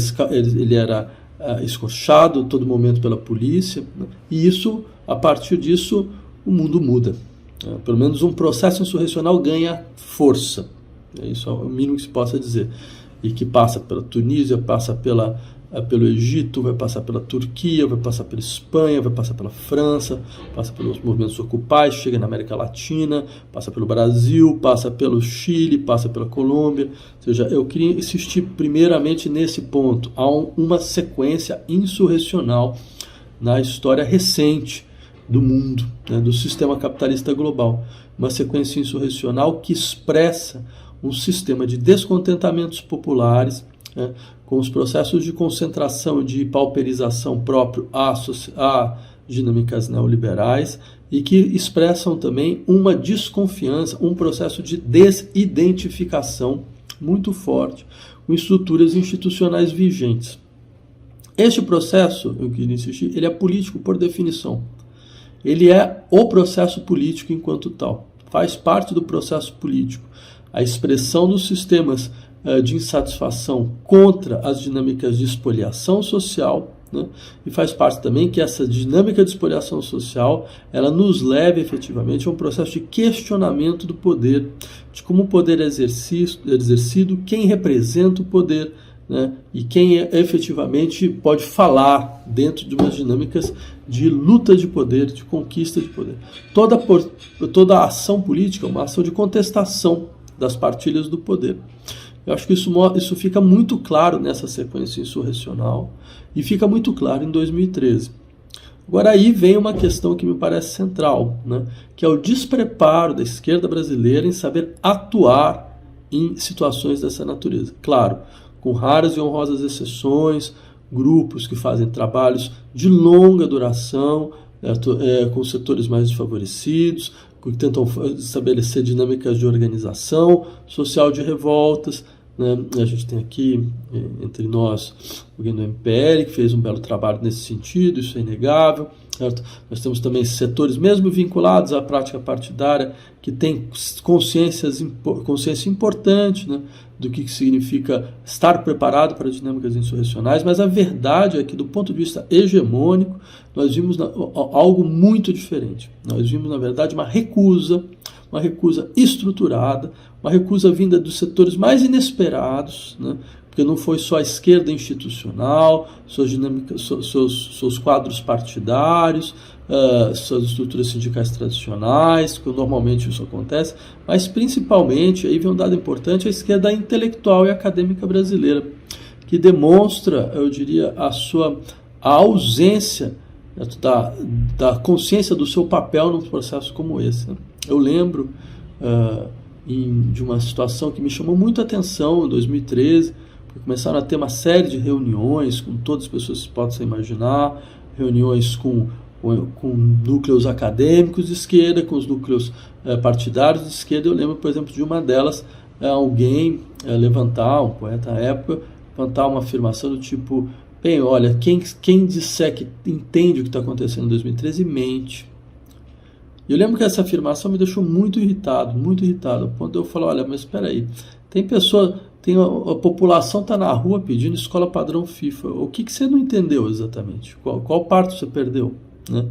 escorchado a todo momento pela polícia, né? E isso, a partir disso, o mundo muda. Pelo menos um processo insurrecional ganha força. Isso é o mínimo que se possa dizer. E que passa pela Tunísia, passa pelo Egito, vai passar pela Turquia, vai passar pela Espanha, vai passar pela França, passa pelos movimentos ocupais, chega na América Latina, passa pelo Brasil, passa pelo Chile, passa pela Colômbia. Ou seja, eu queria insistir primeiramente nesse ponto. Há uma sequência insurrecional na história recente do mundo, né, do sistema capitalista global. Uma sequência insurrecional que expressa um sistema de descontentamentos populares, né, com os processos de concentração e de pauperização próprio a dinâmicas neoliberais e que expressam também uma desconfiança, um processo de desidentificação muito forte com estruturas institucionais vigentes. Este processo, eu queria insistir, ele é político por definição. Ele é o processo político enquanto tal. Faz parte do processo político. A expressão dos sistemas de insatisfação contra as dinâmicas de espoliação social, né? E faz parte também que essa dinâmica de espoliação social ela nos leve efetivamente a um processo de questionamento do poder, de como o poder é exercido, quem representa o poder, né? E quem efetivamente pode falar dentro de umas dinâmicas de luta de poder, de conquista de poder. Toda a ação política é uma ação de contestação das partilhas do poder. Eu acho que isso fica muito claro nessa sequência insurrecional e fica muito claro em 2013. Agora aí vem uma questão que me parece central, né? Que é o despreparo da esquerda brasileira em saber atuar em situações dessa natureza. Claro, com raras e honrosas exceções, grupos que fazem trabalhos de longa duração, com setores mais desfavorecidos, que tentam estabelecer dinâmicas de organização social de revoltas, né? A gente tem aqui, entre nós, alguém do MPL, que fez um belo trabalho nesse sentido, isso é inegável. Certo? Nós temos também setores, mesmo vinculados à prática partidária, que têm consciência importante, né, do que significa estar preparado para dinâmicas insurrecionais, mas a verdade é que, do ponto de vista hegemônico, nós vimos algo muito diferente. Nós vimos, na verdade, uma recusa estruturada, uma recusa vinda dos setores mais inesperados, né, porque não foi só a esquerda institucional, suas dinâmicas, seus quadros partidários, suas estruturas sindicais tradicionais, que normalmente isso acontece, mas principalmente, aí vem um dado importante, a esquerda intelectual e acadêmica brasileira, que demonstra, eu diria, a ausência da consciência do seu papel num processo como esse. Eu lembro de uma situação que me chamou muito a atenção em 2013, começaram a ter uma série de reuniões com todas as pessoas que possam imaginar, reuniões com núcleos acadêmicos de esquerda, com os núcleos partidários de esquerda. Eu lembro, por exemplo, de uma delas, alguém levantar, um poeta à época, levantar uma afirmação do tipo: bem, olha, quem disser que entende o que está acontecendo em 2013, mente. E eu lembro que essa afirmação me deixou muito irritado, ao ponto de eu falar: olha, mas espera aí, a população está na rua pedindo escola padrão FIFA. O que você não entendeu exatamente? Qual parte você perdeu? Né?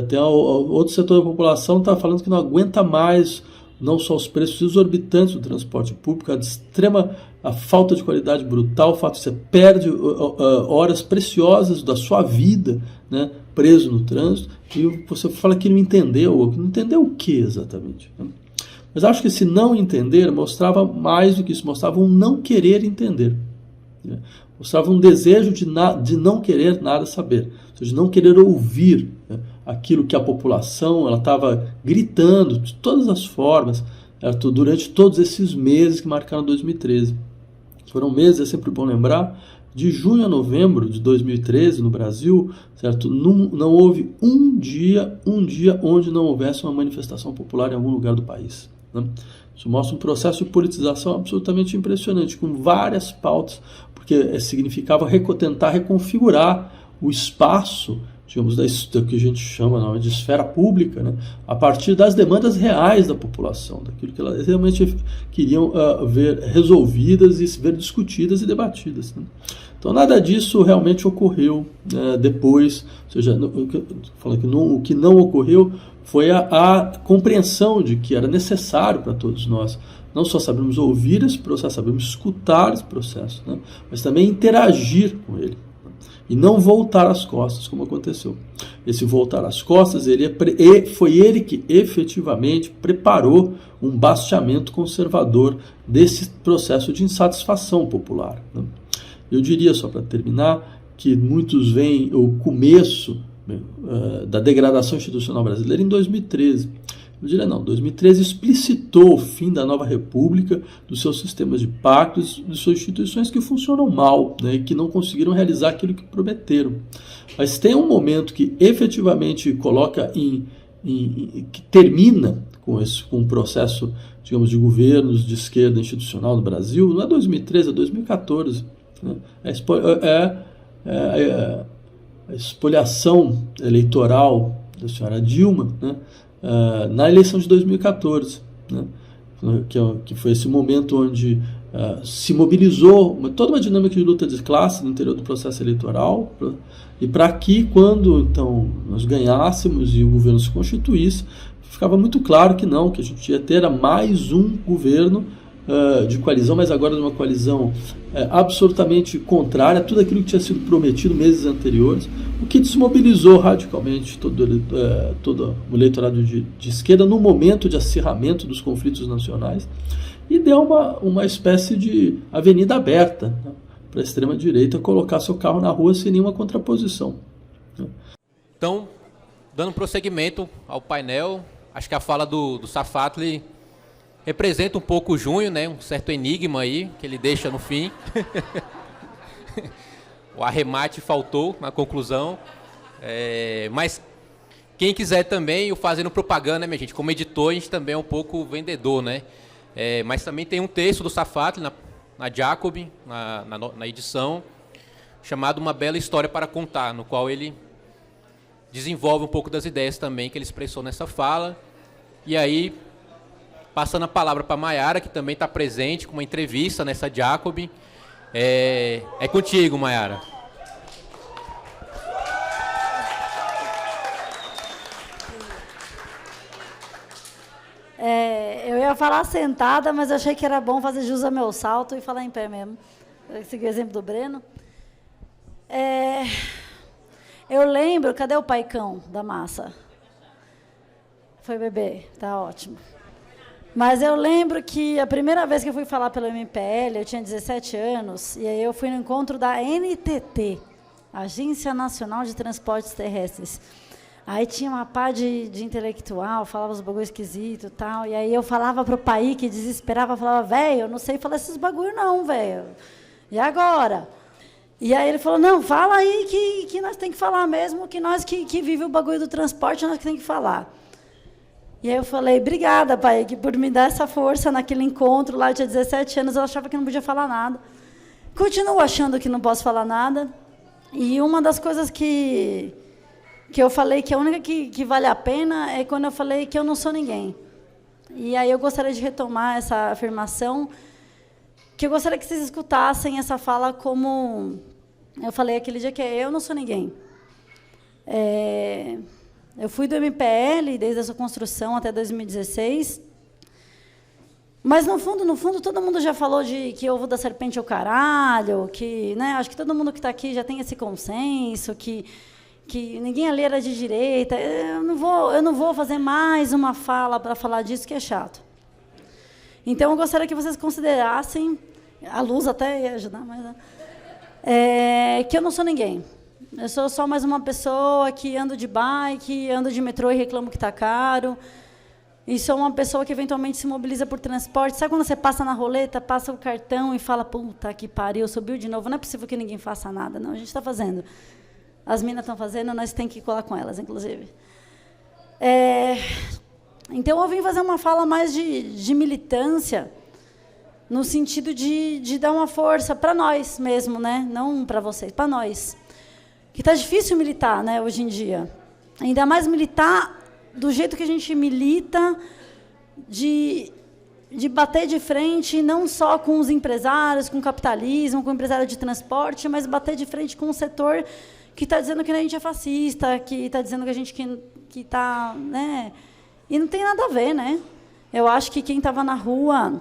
Tem outro setor da população que está falando que não aguenta mais não só os preços exorbitantes do transporte público, a falta de qualidade brutal, o fato de você perde horas preciosas da sua vida, né, preso no trânsito, e você fala que não entendeu o que exatamente? Né? Mas acho que esse não entender mostrava mais do que isso, mostrava um não querer entender. Né? Mostrava um desejo de não querer nada saber, ou seja, de não querer ouvir, né, aquilo que a população estava gritando de todas as formas, certo? Durante todos esses meses que marcaram 2013. Foram meses, é sempre bom lembrar, de junho a novembro de 2013 no Brasil, certo? Não houve um dia onde não houvesse uma manifestação popular em algum lugar do país. Né? Isso mostra um processo de politização absolutamente impressionante, com várias pautas, porque significava tentar reconfigurar o espaço, digamos, da que a gente chama de esfera pública, né, a partir das demandas reais da população, daquilo que elas realmente queriam ver resolvidas e ver discutidas e debatidas. Né. Então, nada disso realmente ocorreu depois, ou seja, o que não ocorreu foi a compreensão de que era necessário para todos nós não só sabermos ouvir esse processo, sabermos escutar esse processo, né, mas também interagir com ele. E não voltar às costas, como aconteceu. Esse voltar às costas, foi ele que efetivamente preparou um basteamento conservador desse processo de insatisfação popular. Né? Eu diria, só para terminar, que muitos veem o começo da degradação institucional brasileira em 2013. Eu diria não, 2013 explicitou o fim da nova república, dos seus sistemas de pactos, de suas instituições que funcionam mal, né, e que não conseguiram realizar aquilo que prometeram. Mas tem um momento que efetivamente coloca que termina com um processo, digamos, de governos de esquerda institucional no Brasil, não é 2013, é 2014. Né? a espoliação eleitoral da senhora Dilma, né, na eleição de 2014, né, que foi esse momento onde se mobilizou toda uma dinâmica de luta de classe no interior do processo eleitoral, e para que, quando então nós ganhássemos e o governo se constituísse, ficava muito claro que não, que a gente ia ter mais um governo de coalizão, mas agora de uma coalizão absolutamente contrária a tudo aquilo que tinha sido prometido meses anteriores, o que desmobilizou radicalmente todo o eleitorado de esquerda no momento de acirramento dos conflitos nacionais, e deu uma espécie de avenida aberta, né, para a extrema-direita colocar seu carro na rua sem nenhuma contraposição. Né. Então, dando prosseguimento ao painel, acho que a fala do Safatli representa um pouco o junho, né? Um certo enigma aí, que ele deixa no fim. O arremate faltou na conclusão. Mas quem quiser também, eu fazendo propaganda, né, minha gente? Como editor, a gente também é um pouco vendedor, né? Mas também tem um texto do Safatli na Jacobin, na edição, chamado Uma Bela História para Contar, no qual ele desenvolve um pouco das ideias também que ele expressou nessa fala. E aí, passando a palavra para a Maiara, que também está presente com uma entrevista nessa Jacobin. É contigo, Maiara. Eu ia falar sentada, mas achei que era bom fazer jus ao meu salto e falar em pé mesmo. Eu segui o exemplo do Breno. Eu lembro, cadê o paicão da massa? Foi beber, tá ótimo. Mas eu lembro que a primeira vez que eu fui falar pelo MPL, eu tinha 17 anos, e aí eu fui no encontro da NTT, Agência Nacional de Transportes Terrestres. Aí tinha uma pá de intelectual, falava os bagulho esquisito e tal, e aí eu falava pro pai que desesperava, falava, velho, eu não sei falar esses bagulho não, velho. E agora? E aí ele falou, não, fala aí que nós tem que falar mesmo, que nós que vive o bagulho do transporte, nós que tem que falar. E aí eu falei, obrigada, pai, por me dar essa força naquele encontro lá, eu tinha 17 anos, eu achava que não podia falar nada. Continuo achando que não posso falar nada. E uma das coisas que eu falei que a única que vale a pena é quando eu falei que eu não sou ninguém. E aí eu gostaria de retomar essa afirmação, que eu gostaria que vocês escutassem essa fala como eu falei aquele dia, que é eu não sou ninguém. Eu fui do MPL desde a sua construção até 2016, mas, no fundo, todo mundo já falou de que ovo da serpente é o caralho, que, né, acho que todo mundo que está aqui já tem esse consenso, que ninguém ali era de direita. Eu não vou fazer mais uma fala para falar disso, que é chato. Então, eu gostaria que vocês considerassem, a luz até ia ajudar, mas que eu não sou ninguém. Eu sou só mais uma pessoa que ando de bike, ando de metrô e reclamo que está caro. E sou uma pessoa que eventualmente se mobiliza por transporte. Sabe quando você passa na roleta, passa o cartão e fala, puta que pariu, subiu de novo. Não é possível que ninguém faça nada. Não, a gente está fazendo. As minas estão fazendo, nós temos que colar com elas, inclusive. Então, eu vim fazer uma fala mais de militância, no sentido de dar uma força para nós mesmo, né? Não para vocês, para nós. Que está difícil militar, né, hoje em dia. Ainda mais militar do jeito que a gente milita, de bater de frente, não só com os empresários, com o capitalismo, com o empresário de transporte, mas bater de frente com um setor que está dizendo que a gente é fascista, que está dizendo que a gente que está, né? E não tem nada a ver, né? Eu acho que quem estava na rua,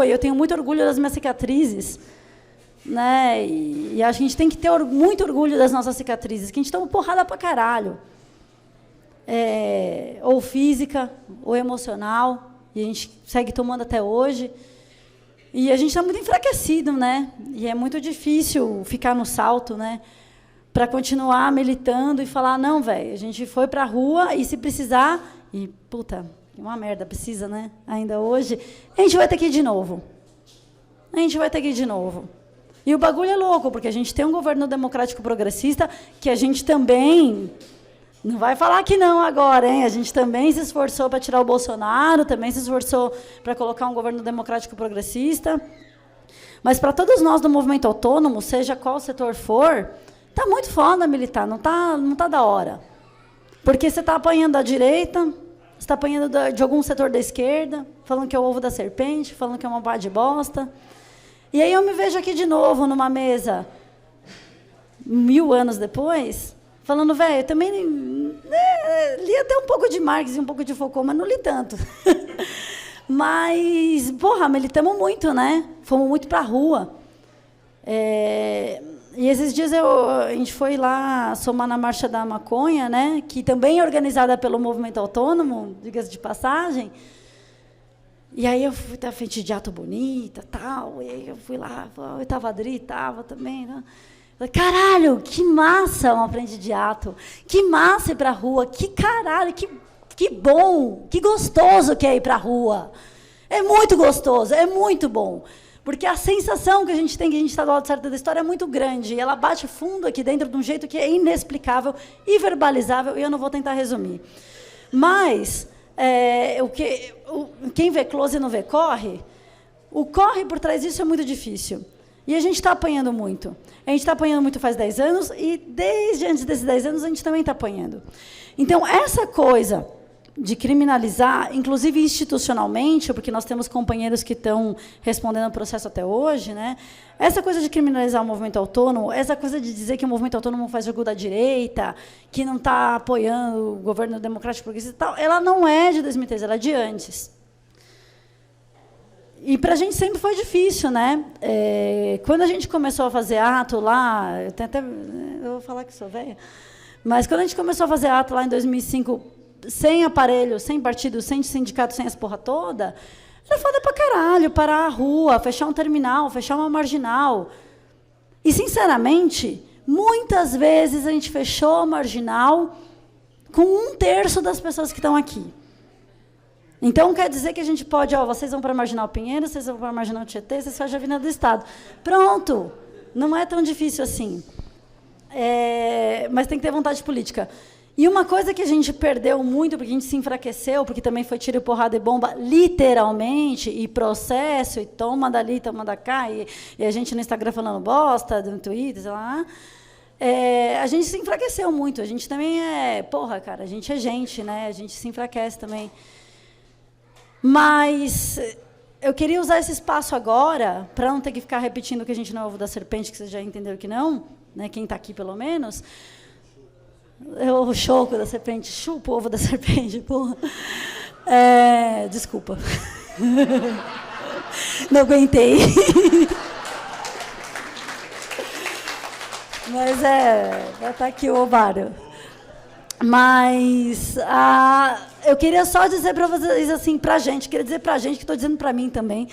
e eu tenho muito orgulho das minhas cicatrizes, né? E acho que a gente tem que ter muito orgulho das nossas cicatrizes, que a gente toma porrada pra caralho. Ou física, ou emocional, e a gente segue tomando até hoje. E a gente está muito enfraquecido, né? E é muito difícil ficar no salto, né? Para continuar militando e falar, não, velho, a gente foi para a rua e se precisar, e, puta, uma merda, precisa, né? Ainda hoje, a gente vai ter que ir de novo. A gente vai ter que ir de novo. E o bagulho é louco, porque a gente tem um governo democrático progressista que a gente também... Não vai falar que não agora, hein? A gente também se esforçou para tirar o Bolsonaro, também se esforçou para colocar um governo democrático progressista. Mas para todos nós do movimento autônomo, seja qual setor for, tá muito foda militar, não tá da hora. Porque você está apanhando da direita, você está apanhando de algum setor da esquerda, falando que é o ovo da serpente, falando que é uma pá de bosta. E aí eu me vejo aqui de novo, numa mesa, 1000 anos depois, falando, velho, eu também li até um pouco de Marx e um pouco de Foucault, mas não li tanto. Mas, porra, militamos muito, né? Fomos muito para a rua. E esses dias a gente foi lá somar na Marcha da Maconha, né? Que também é organizada pelo Movimento Autônomo, diga-se de passagem. E aí eu fui à frente de ato bonita, tal. E aí eu fui lá, eu estava Adri, estava também, né? Falei, caralho, que massa uma frente de ato. Que massa ir para a rua. Que caralho, que bom, que gostoso que é ir para a rua. É muito gostoso, é muito bom. Porque a sensação que a gente tem que a gente está do lado certo da história é muito grande. E ela bate fundo aqui dentro de um jeito que é inexplicável, irverbalizável, e eu não vou tentar resumir. Mas, quem vê close e não vê corre, o corre por trás disso é muito difícil. E a gente está apanhando muito. A gente está apanhando muito faz 10 anos, e desde antes desses 10 anos a gente também está apanhando. Então, essa coisa de criminalizar, inclusive institucionalmente, porque nós temos companheiros que estão respondendo ao processo até hoje, né? Essa coisa de criminalizar o movimento autônomo, essa coisa de dizer que o movimento autônomo faz jogo da direita, que não está apoiando o governo democrático progressista e tal, ela não é de 2013, ela é de antes. E para a gente sempre foi difícil, né? Quando a gente começou a fazer ato lá, eu vou falar que sou velha, mas quando a gente começou a fazer ato lá em 2005, sem aparelho, sem partido, sem sindicato, sem essa porra toda, era foda pra caralho, parar a rua, fechar um terminal, fechar uma marginal. E, sinceramente, muitas vezes a gente fechou a marginal com 1/3 das pessoas que estão aqui. Então, quer dizer que a gente pode, vocês vão para a Marginal Pinheiro, vocês vão para a Marginal Tietê, vocês fazem a Avenida do Estado. Pronto! Não é tão difícil assim. Mas tem que ter vontade política. E uma coisa que a gente perdeu muito, porque a gente se enfraqueceu, porque também foi tiro, porrada e bomba, literalmente, e processo, e toma dali, toma da cá, e a gente no Instagram falando bosta, no Twitter, sei lá. A gente se enfraqueceu muito. A gente também cara, a gente é gente, né? A gente se enfraquece também. Mas eu queria usar esse espaço agora, para não ter que ficar repetindo que a gente não é ovo da serpente, que vocês já entenderam que não, né? Quem está aqui, pelo menos. O choco da serpente, chupa o ovo da serpente, porra. Desculpa. Não aguentei. Mas já está aqui o ovário. Mas eu queria só dizer para vocês, assim, para a gente, queria dizer para a gente, que estou dizendo para mim também,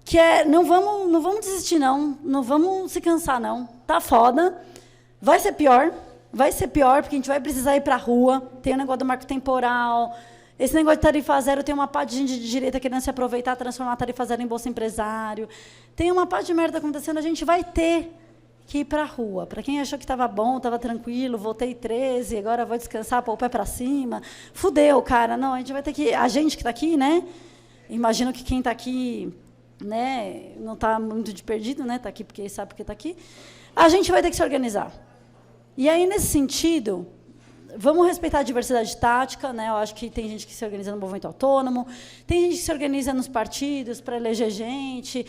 que não vamos desistir, não vamos se cansar, não. Tá foda, vai ser pior, porque a gente vai precisar ir para a rua, tem o negócio do marco temporal, esse negócio de tarifa zero, tem uma parte de gente de direita querendo se aproveitar, transformar a tarifa zero em bolsa empresário, tem uma parte de merda acontecendo, a gente vai ter que ir para a rua. Para quem achou que estava bom, estava tranquilo, voltei 13, agora vou descansar, pôr o pé para cima, fudeu, cara, não, a gente vai ter que, a gente que está aqui, né, imagino que quem está aqui, né, não está muito de perdido, né, está aqui porque sabe porque está aqui, a gente vai ter que se organizar. E aí, nesse sentido, vamos respeitar a diversidade tática, né? Eu acho que tem gente que se organiza no movimento autônomo, tem gente que se organiza nos partidos para eleger gente,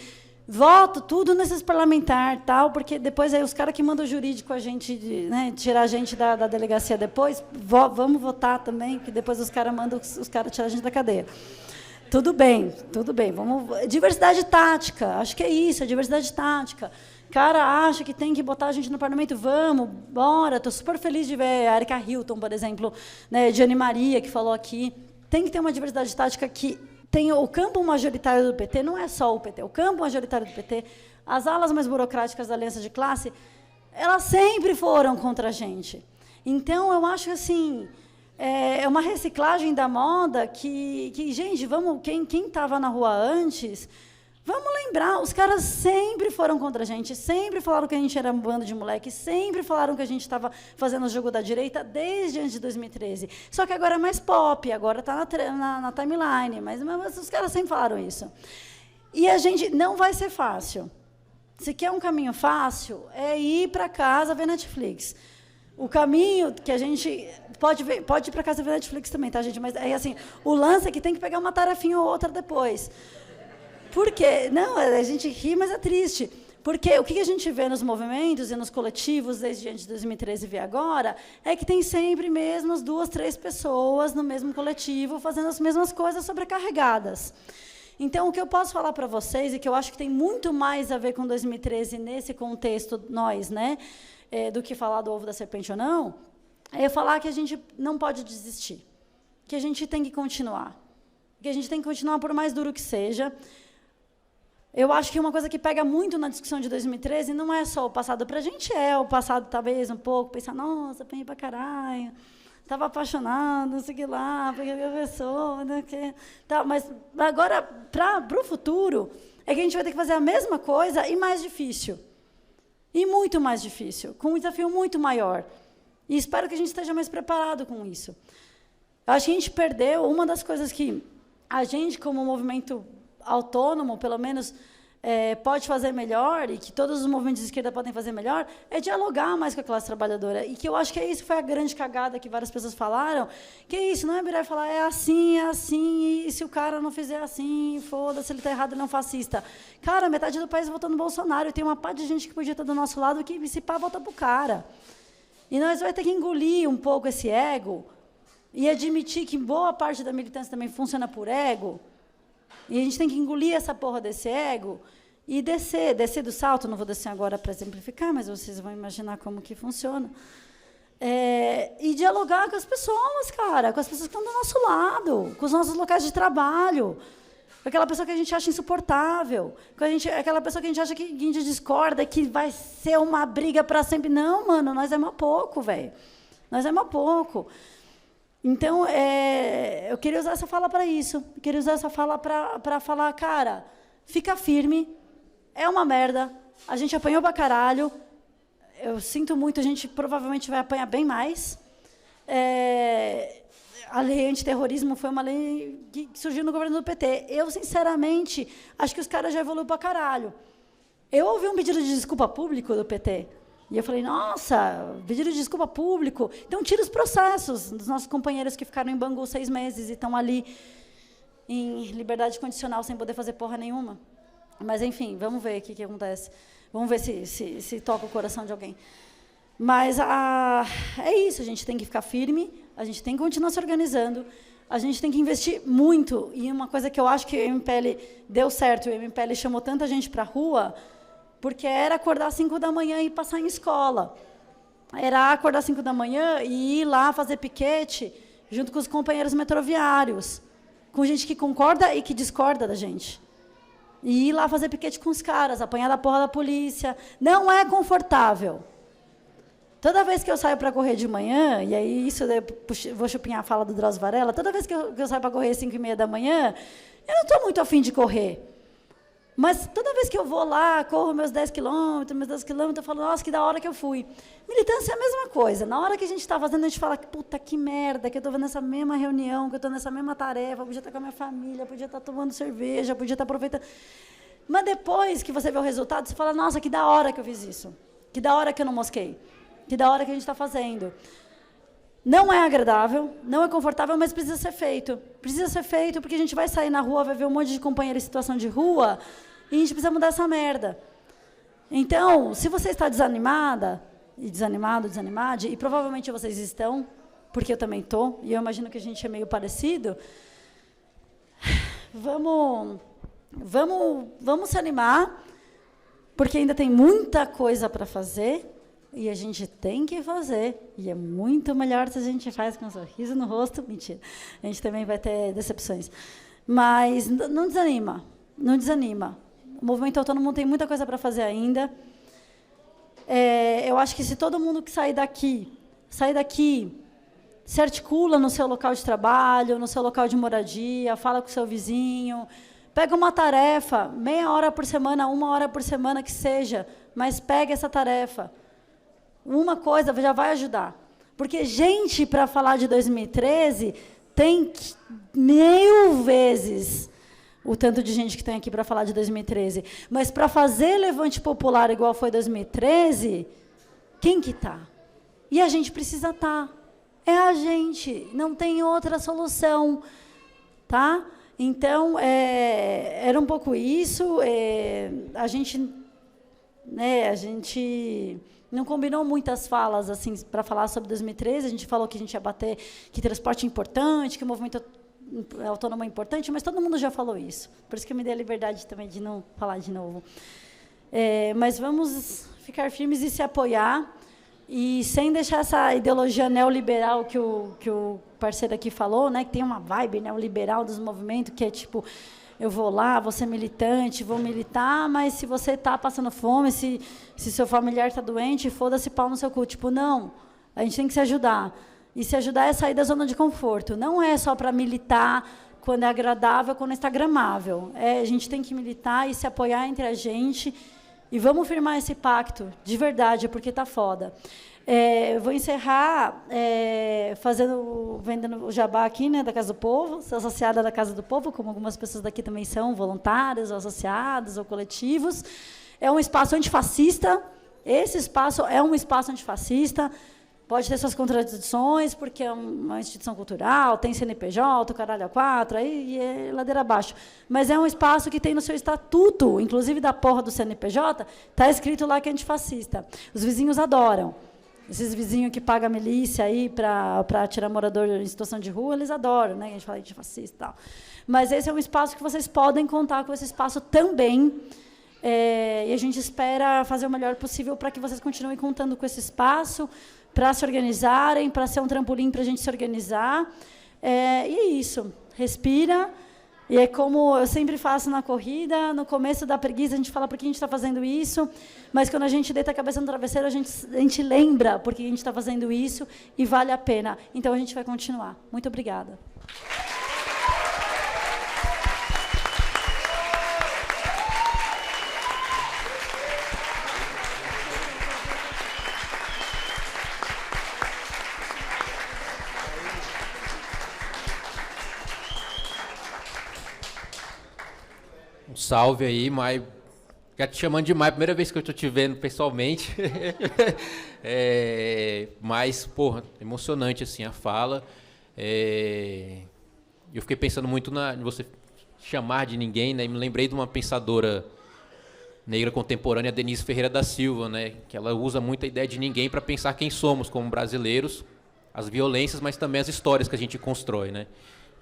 voto tudo nesses parlamentares, tal, porque depois aí os caras que mandam o jurídico a gente, né, tirar a gente da delegacia depois, vamos votar também, que depois os caras mandam os caras tirar a gente da cadeia. Tudo bem, vamos, diversidade tática, acho que é isso, a diversidade tática. Cara, acha que tem que botar a gente no parlamento? Vamos, bora. Estou super feliz de ver a Erika Hilton, por exemplo, né, Diane Maria, que falou aqui. Tem que ter uma diversidade tática que tem o campo majoritário do PT, não é só o PT, o campo majoritário do PT, as alas mais burocráticas da aliança de classe, elas sempre foram contra a gente. Então, eu acho que, assim, é uma reciclagem da moda que gente, vamos, quem estava na rua antes... Vamos lembrar, os caras sempre foram contra a gente, sempre falaram que a gente era um bando de moleque, sempre falaram que a gente estava fazendo o jogo da direita desde antes de 2013. Só que agora é mais pop, agora está na timeline, mas os caras sempre falaram isso. E a gente não vai ser fácil. Se quer um caminho fácil, é ir para casa ver Netflix. O caminho que a gente pode ir para casa ver Netflix também, tá, gente? Mas aí assim, o lance é que tem que pegar uma tarefinha ou outra depois. Por quê? Não, a gente ri, mas é triste. Porque o que a gente vê nos movimentos e nos coletivos, desde antes de 2013 e vê agora, é que tem sempre mesmo as 2, 3 pessoas no mesmo coletivo fazendo as mesmas coisas sobrecarregadas. Então, o que eu posso falar para vocês, e que eu acho que tem muito mais a ver com 2013 nesse contexto, nós, né, do que falar do ovo da serpente ou não, é falar que a gente não pode desistir, que a gente tem que continuar, que a gente tem que continuar por mais duro que seja. Eu acho que uma coisa que pega muito na discussão de 2013 não é só o passado. Para a gente o passado, talvez, um pouco, pensar, nossa, apanhei para caralho, estava apaixonado, não sei o que lá, porque a pessoa, não que, tá, mas agora, para o futuro, é que a gente vai ter que fazer a mesma coisa e mais difícil. E muito mais difícil, com um desafio muito maior. E espero que a gente esteja mais preparado com isso. Eu acho que a gente perdeu uma das coisas que a gente, como movimento autônomo, pelo menos, pode fazer melhor, e que todos os movimentos de esquerda podem fazer melhor, é dialogar mais com a classe trabalhadora. E que eu acho que isso foi a grande cagada que várias pessoas falaram, que é isso, não é virar e falar, é assim, e se o cara não fizer assim, foda-se, ele está errado, ele é um fascista. Cara, metade do país votou no Bolsonaro, e tem uma parte de gente que podia estar do nosso lado que, se pá, vota pro cara. E nós vamos ter que engolir um pouco esse ego e admitir que boa parte da militância também funciona por ego. E a gente tem que engolir essa porra desse ego e descer do salto. Não vou descer agora para exemplificar, mas vocês vão imaginar como que funciona. E dialogar com as pessoas, cara, com as pessoas que estão do nosso lado, com os nossos locais de trabalho, com aquela pessoa que a gente acha insuportável, com aquela pessoa que a gente acha que a gente discorda, que vai ser uma briga para sempre. Não, mano, nós é mó pouco, velho. Nós é mó pouco. Então, eu queria usar essa fala para isso. Eu queria usar essa fala para falar, cara, fica firme, é uma merda, a gente apanhou pra caralho, eu sinto muito, a gente provavelmente vai apanhar bem mais. A lei antiterrorismo foi uma lei que surgiu no governo do PT. Eu, sinceramente, acho que os caras já evoluíram pra caralho. Eu ouvi um pedido de desculpa público do PT. E eu falei, nossa, pedido de desculpa público. Então, tira os processos dos nossos companheiros que ficaram em Bangu 6 meses e estão ali em liberdade condicional, sem poder fazer porra nenhuma. Mas, enfim, vamos ver o que acontece. Vamos ver se toca o coração de alguém. Mas é isso, a gente tem que ficar firme, a gente tem que continuar se organizando, a gente tem que investir muito. E uma coisa que eu acho que o MPL deu certo, o MPL chamou tanta gente para a rua, porque era acordar às 5 da manhã e passar em escola. Era acordar às 5 da manhã e ir lá fazer piquete junto com os companheiros metroviários, com gente que concorda e que discorda da gente. E ir lá fazer piquete com os caras, apanhar da porra da polícia. Não é confortável. Toda vez que eu saio para correr de manhã, e aí isso eu vou chupinhar a fala do Drauzio Varela, toda vez que eu saio para correr às 5h30 da manhã, eu não estou muito afim de correr. Mas toda vez que eu vou lá, corro meus 10 quilômetros, eu falo, nossa, que da hora que eu fui. Militância é a mesma coisa. Na hora que a gente está fazendo, a gente fala, puta, que merda, que eu estou vendo essa mesma reunião, que eu estou nessa mesma tarefa, podia estar com a minha família, podia estar tomando cerveja, podia estar aproveitando. Mas depois que você vê o resultado, você fala, nossa, que da hora que eu fiz isso. Que da hora que eu não mosquei. Que da hora que a gente está fazendo. Não é agradável, não é confortável, mas precisa ser feito. Precisa ser feito porque a gente vai sair na rua, vai ver um monte de companheiro em situação de rua, e a gente precisa mudar essa merda. Então, se você está desanimada, e desanimado, e provavelmente vocês estão, porque eu também estou, e eu imagino que a gente é meio parecido, vamos se animar, porque ainda tem muita coisa para fazer, e a gente tem que fazer, e é muito melhor se a gente faz com um sorriso no rosto. Mentira, a gente também vai ter decepções. Mas não desanima, não desanima. O movimento autônomo tem muita coisa para fazer ainda. Eu acho que se todo mundo que sair daqui, se articula no seu local de trabalho, no seu local de moradia, fala com o seu vizinho, pega uma tarefa, meia hora por semana, 1 hora por semana que seja, mas pega essa tarefa. Uma coisa já vai ajudar. Porque gente, para falar de 2013, tem 1000 vezes o tanto de gente que tem aqui para falar de 2013. Mas para fazer levante popular igual foi 2013, quem que está? E a gente precisa estar. É a gente, não tem outra solução. Tá? Então, era um pouco isso. A gente não combinou muitas falas assim para falar sobre 2013. A gente falou que a gente ia bater que transporte é importante, que o movimento autônomo é importante, mas todo mundo já falou isso. Por isso que eu me dei a liberdade também de não falar de novo. Mas vamos ficar firmes e se apoiar, e sem deixar essa ideologia neoliberal que o parceiro aqui falou, né, que tem uma vibe neoliberal dos movimentos, que é tipo, eu vou lá, vou ser militante, vou militar, mas se você está passando fome, se seu familiar está doente, foda-se pau no seu cu. Tipo, não, a gente tem que se ajudar. E se ajudar é sair da zona de conforto. Não é só para militar quando é agradável, quando é instagramável. A gente tem que militar e se apoiar entre a gente. E vamos firmar esse pacto, de verdade, porque está foda. Eu vou encerrar vendendo o jabá aqui, né, da Casa do Povo. Sou associada da Casa do Povo, como algumas pessoas daqui também são, voluntários, ou associados, ou coletivos. É um espaço antifascista. Esse espaço é um espaço antifascista. Pode ter suas contradições, porque é uma instituição cultural, tem CNPJ, o caralho a quatro, aí é ladeira abaixo. Mas é um espaço que tem no seu estatuto, inclusive da porra do CNPJ, está escrito lá que é antifascista. Os vizinhos adoram. Esses vizinhos que pagam a milícia aí para tirar morador em situação de rua, eles adoram, né? A gente fala antifascista e tal. Mas esse é um espaço que vocês podem contar com esse espaço também. E a gente espera fazer o melhor possível para que vocês continuem contando com esse espaço, para se organizarem, para ser um trampolim para a gente se organizar. E é isso. Respira. E é como eu sempre faço na corrida, no começo da preguiça, a gente fala por que a gente está fazendo isso, mas quando a gente deita a cabeça no travesseiro, a gente lembra por que a gente está fazendo isso e vale a pena. Então, a gente vai continuar. Muito obrigada. Salve aí, Mai. Já te chamando de Mai, primeira vez que eu estou te vendo pessoalmente. Mas, porra, emocionante assim a fala. Eu fiquei pensando muito em você chamar de ninguém, né? E me lembrei de uma pensadora negra contemporânea, Denise Ferreira da Silva, né? Que ela usa muito a ideia de ninguém para pensar quem somos como brasileiros, as violências, mas também as histórias que a gente constrói, né?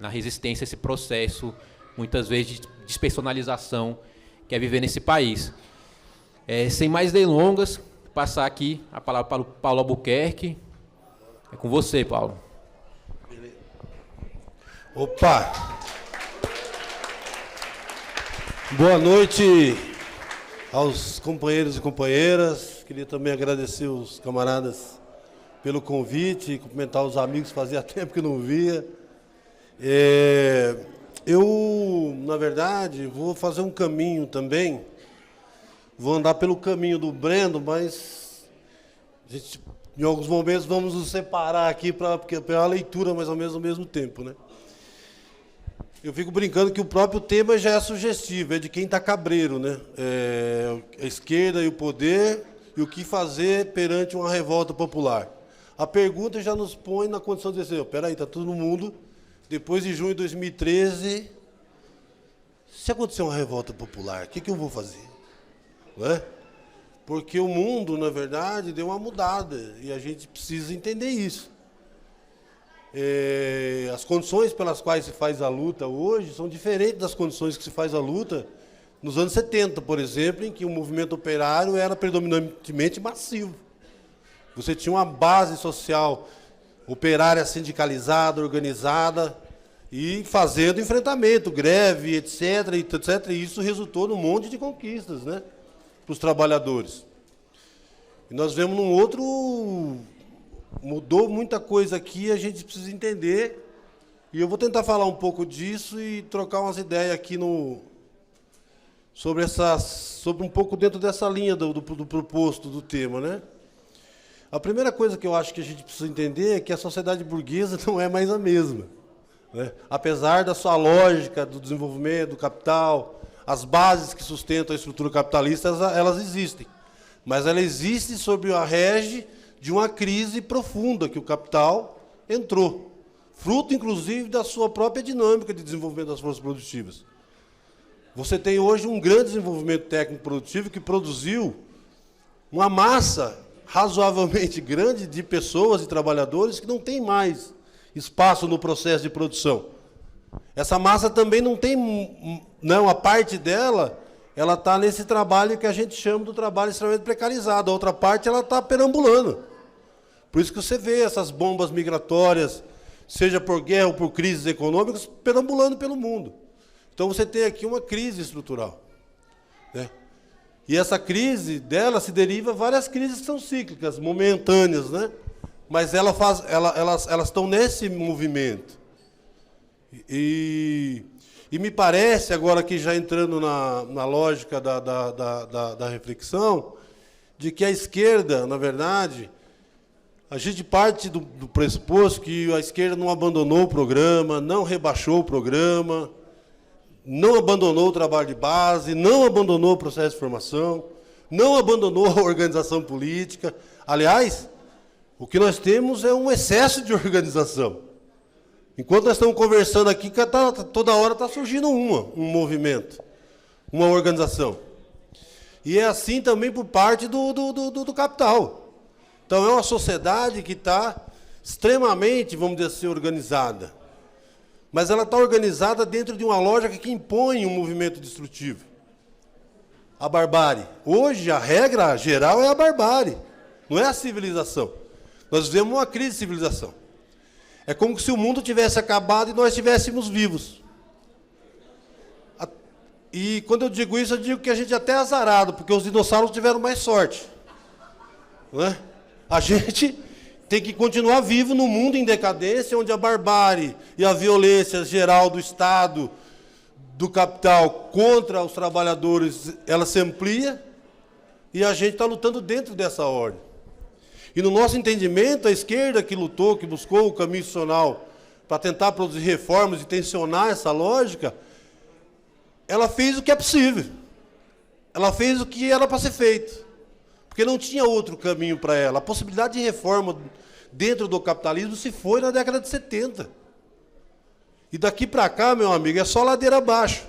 Na resistência a esse processo, muitas vezes, de despersonalização que é viver nesse país. Sem mais delongas, passar aqui a palavra para o Paulo Albuquerque. É com você, Paulo. Opa! Boa noite aos companheiros e companheiras. Queria também agradecer os camaradas pelo convite, cumprimentar os amigos, fazia tempo que não via. Eu, na verdade, vou fazer um caminho também. Vou andar pelo caminho do Brendo, mas em alguns momentos vamos nos separar aqui para uma leitura, mas ao mesmo tempo, né? Eu fico brincando que o próprio tema já é sugestivo, é de quem está cabreiro, né? A esquerda e o poder, e o que fazer perante uma revolta popular. A pergunta já nos põe na condição de dizer, peraí, está todo mundo... Depois de junho de 2013, se acontecer uma revolta popular, o que eu vou fazer? Não é? Porque o mundo, na verdade, deu uma mudada e a gente precisa entender isso. As condições pelas quais se faz a luta hoje são diferentes das condições que se faz a luta nos anos 70, por exemplo, em que o movimento operário era predominantemente massivo. Você tinha uma base social operária sindicalizada, organizada e fazendo enfrentamento, greve, etc. E isso resultou num monte de conquistas, né, para os trabalhadores. E nós vemos num outro... Mudou muita coisa aqui, a gente precisa entender. E eu vou tentar falar um pouco disso e trocar umas ideias aqui sobre um pouco dentro dessa linha do proposto do tema, né? A primeira coisa que eu acho que a gente precisa entender é que a sociedade burguesa não é mais a mesma, né? Apesar da sua lógica do desenvolvimento, do capital, as bases que sustentam a estrutura capitalista, elas existem. Mas ela existe sob a rege de uma crise profunda que o capital entrou, fruto, inclusive, da sua própria dinâmica de desenvolvimento das forças produtivas. Você tem hoje um grande desenvolvimento técnico-produtivo que produziu uma massa razoavelmente grande de pessoas e trabalhadores que não tem mais espaço no processo de produção. Essa massa também não tem, não, a parte dela, ela está nesse trabalho que a gente chama do trabalho extremamente precarizado. A outra parte, ela está perambulando. Por isso que você vê essas bombas migratórias, seja por guerra ou por crises econômicas, perambulando pelo mundo. Então você tem aqui uma crise estrutural, né? E essa crise dela se deriva várias crises que são cíclicas, momentâneas, né? Mas elas estão nesse movimento. E me parece, agora que já entrando na lógica da reflexão, de que a esquerda, na verdade, a gente parte do pressuposto que a esquerda não abandonou o programa, não rebaixou o programa, não abandonou o trabalho de base, não abandonou o processo de formação, não abandonou a organização política. Aliás, o que nós temos é um excesso de organização. Enquanto nós estamos conversando aqui, toda hora está surgindo um movimento, uma organização. E é assim também por parte do capital. Então, é uma sociedade que está extremamente, vamos dizer assim, organizada. Mas ela está organizada dentro de uma lógica que impõe um movimento destrutivo. A barbárie. Hoje, a regra geral é a barbárie, não é a civilização. Nós vivemos uma crise de civilização. É como se o mundo tivesse acabado e nós estivéssemos vivos. E quando eu digo isso, eu digo que a gente até é azarado, porque os dinossauros tiveram mais sorte. Não é? A gente tem que continuar vivo num mundo em decadência, onde a barbárie e a violência geral do Estado, do capital contra os trabalhadores, ela se amplia, e a gente está lutando dentro dessa ordem. E no nosso entendimento, a esquerda que lutou, que buscou o caminho institucional para tentar produzir reformas e tensionar essa lógica, ela fez o que é possível. Ela fez o que era para ser feito. Porque não tinha outro caminho para ela. A possibilidade de reforma dentro do capitalismo se foi na década de 70. E daqui para cá, meu amigo, é só ladeira abaixo.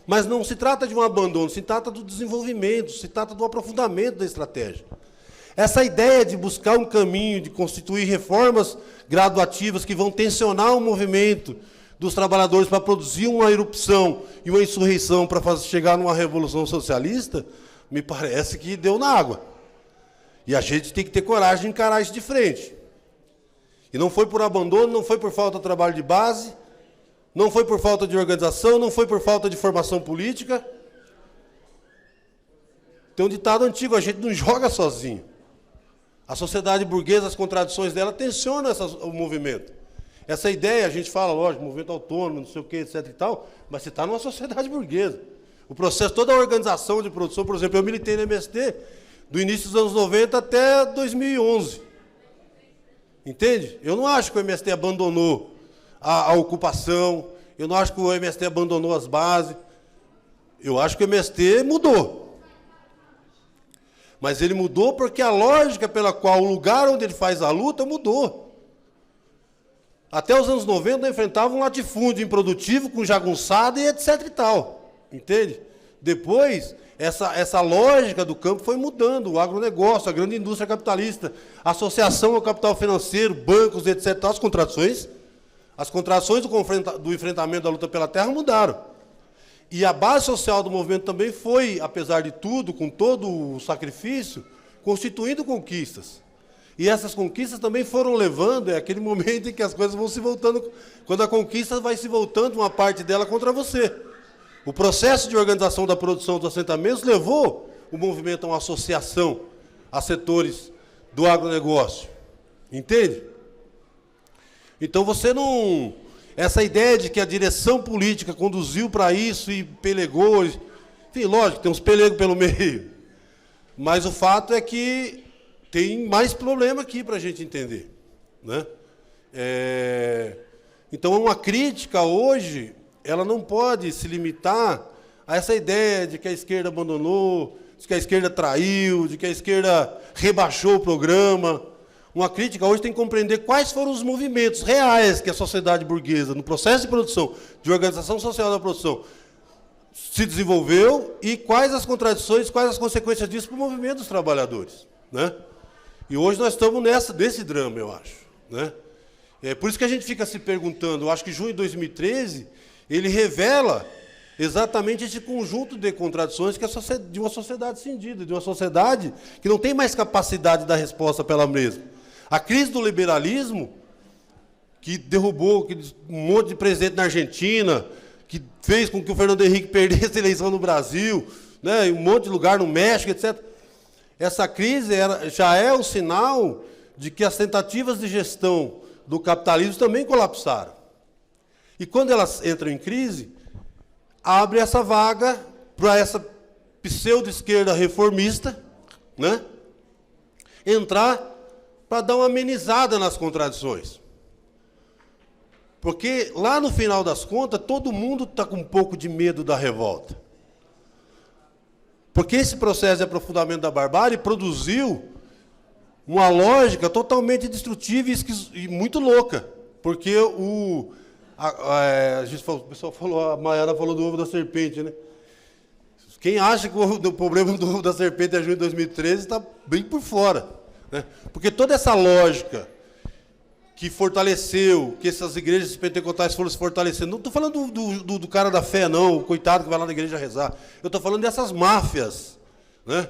Mas não se trata de um abandono, se trata do desenvolvimento, se trata do aprofundamento da estratégia. Essa ideia de buscar um caminho, de constituir reformas graduativas que vão tensionar o movimento dos trabalhadores para produzir uma erupção e uma insurreição para chegar numa revolução socialista, me parece que deu na água. E a gente tem que ter coragem de encarar isso de frente. E não foi por abandono, não foi por falta de trabalho de base, não foi por falta de organização, não foi por falta de formação política. Tem um ditado antigo, a gente não joga sozinho. A sociedade burguesa, as contradições dela, tensionam o movimento. Essa ideia, a gente fala, lógico, movimento autônomo, não sei o quê, etc. e tal, mas você está numa sociedade burguesa. O processo, toda a organização de produção, por exemplo, eu militei no MST do início dos anos 90 até 2011. Entende? Eu não acho que o MST abandonou a ocupação, eu não acho que o MST abandonou as bases, eu acho que o MST mudou. Mas ele mudou porque a lógica pela qual o lugar onde ele faz a luta mudou. Até os anos 90, nós enfrentávamos um latifúndio improdutivo, com jagunçada e etc. e tal. Entende? Depois, essa lógica do campo foi mudando. O agronegócio, a grande indústria capitalista, a associação ao capital financeiro, bancos, etc. As contradições do enfrentamento da luta pela terra mudaram. E a base social do movimento também foi, apesar de tudo, com todo o sacrifício, constituindo conquistas. E essas conquistas também foram levando, é aquele momento em que as coisas vão se voltando, quando a conquista vai se voltando, uma parte dela contra você. O processo de organização da produção dos assentamentos levou o movimento a uma associação a setores do agronegócio. Entende? Então você não... Essa ideia de que a direção política conduziu para isso e pelegou... Enfim, lógico, tem uns pelegos pelo meio. Mas o fato é que tem mais problema aqui para a gente entender. Né? Então, uma crítica hoje, ela não pode se limitar a essa ideia de que a esquerda abandonou, de que a esquerda traiu, de que a esquerda rebaixou o programa. Uma crítica hoje tem que compreender quais foram os movimentos reais que a sociedade burguesa, no processo de produção, de organização social da produção, se desenvolveu e quais as contradições, quais as consequências disso para o movimento dos trabalhadores, né? E hoje nós estamos desse drama, eu acho, né? É por isso que a gente fica se perguntando, eu acho que junho de 2013, ele revela exatamente esse conjunto de contradições que é de uma sociedade cindida, de uma sociedade que não tem mais capacidade de dar resposta pela mesma. A crise do liberalismo, que derrubou um monte de presidente na Argentina, que fez com que o Fernando Henrique perdesse a eleição no Brasil, né, em um monte de lugar no México, etc. Essa crise já é o sinal de que as tentativas de gestão do capitalismo também colapsaram. E quando elas entram em crise, abre essa vaga para essa pseudo-esquerda reformista, né, entrar para dar uma amenizada nas contradições. Porque, lá no final das contas, todo mundo está com um pouco de medo da revolta. Porque esse processo de aprofundamento da barbárie produziu uma lógica totalmente destrutiva e muito louca. Porque a gente falou, o pessoal falou, a Maiara falou do ovo da serpente, né? Quem acha que o problema do ovo da serpente é junho de 2013 está bem por fora, né? Porque toda essa lógica que fortaleceu, que essas igrejas pentecostais foram se fortalecendo. Não estou falando do cara da fé, não, o coitado que vai lá na igreja rezar. Eu estou falando dessas máfias, né?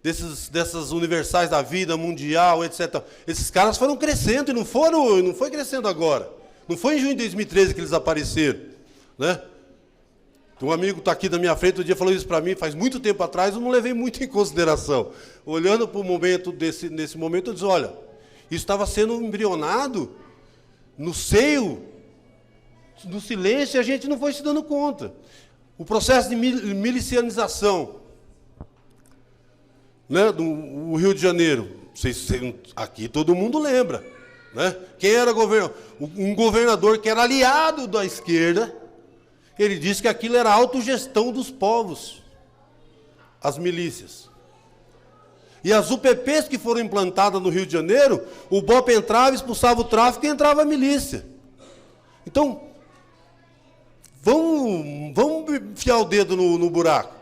Dessas universais da vida, mundial, etc. Esses caras foram crescendo e não foi crescendo agora. Não foi em junho de 2013 que eles apareceram, né? Um amigo está aqui na minha frente, um dia falou isso para mim, faz muito tempo atrás, eu não levei muito em consideração. Olhando para o momento, nesse momento, eu disse, olha, isso estava sendo embrionado no seio, no silêncio, e a gente não foi se dando conta. O processo de milicianização, né, do Rio de Janeiro, aqui todo mundo lembra, né? Quem era um governador que era aliado da esquerda, ele disse que aquilo era a autogestão dos povos, as milícias. E as UPPs que foram implantadas no Rio de Janeiro, o BOP entrava, expulsava o tráfico e entrava a milícia. Então, vamos enfiar o dedo no buraco.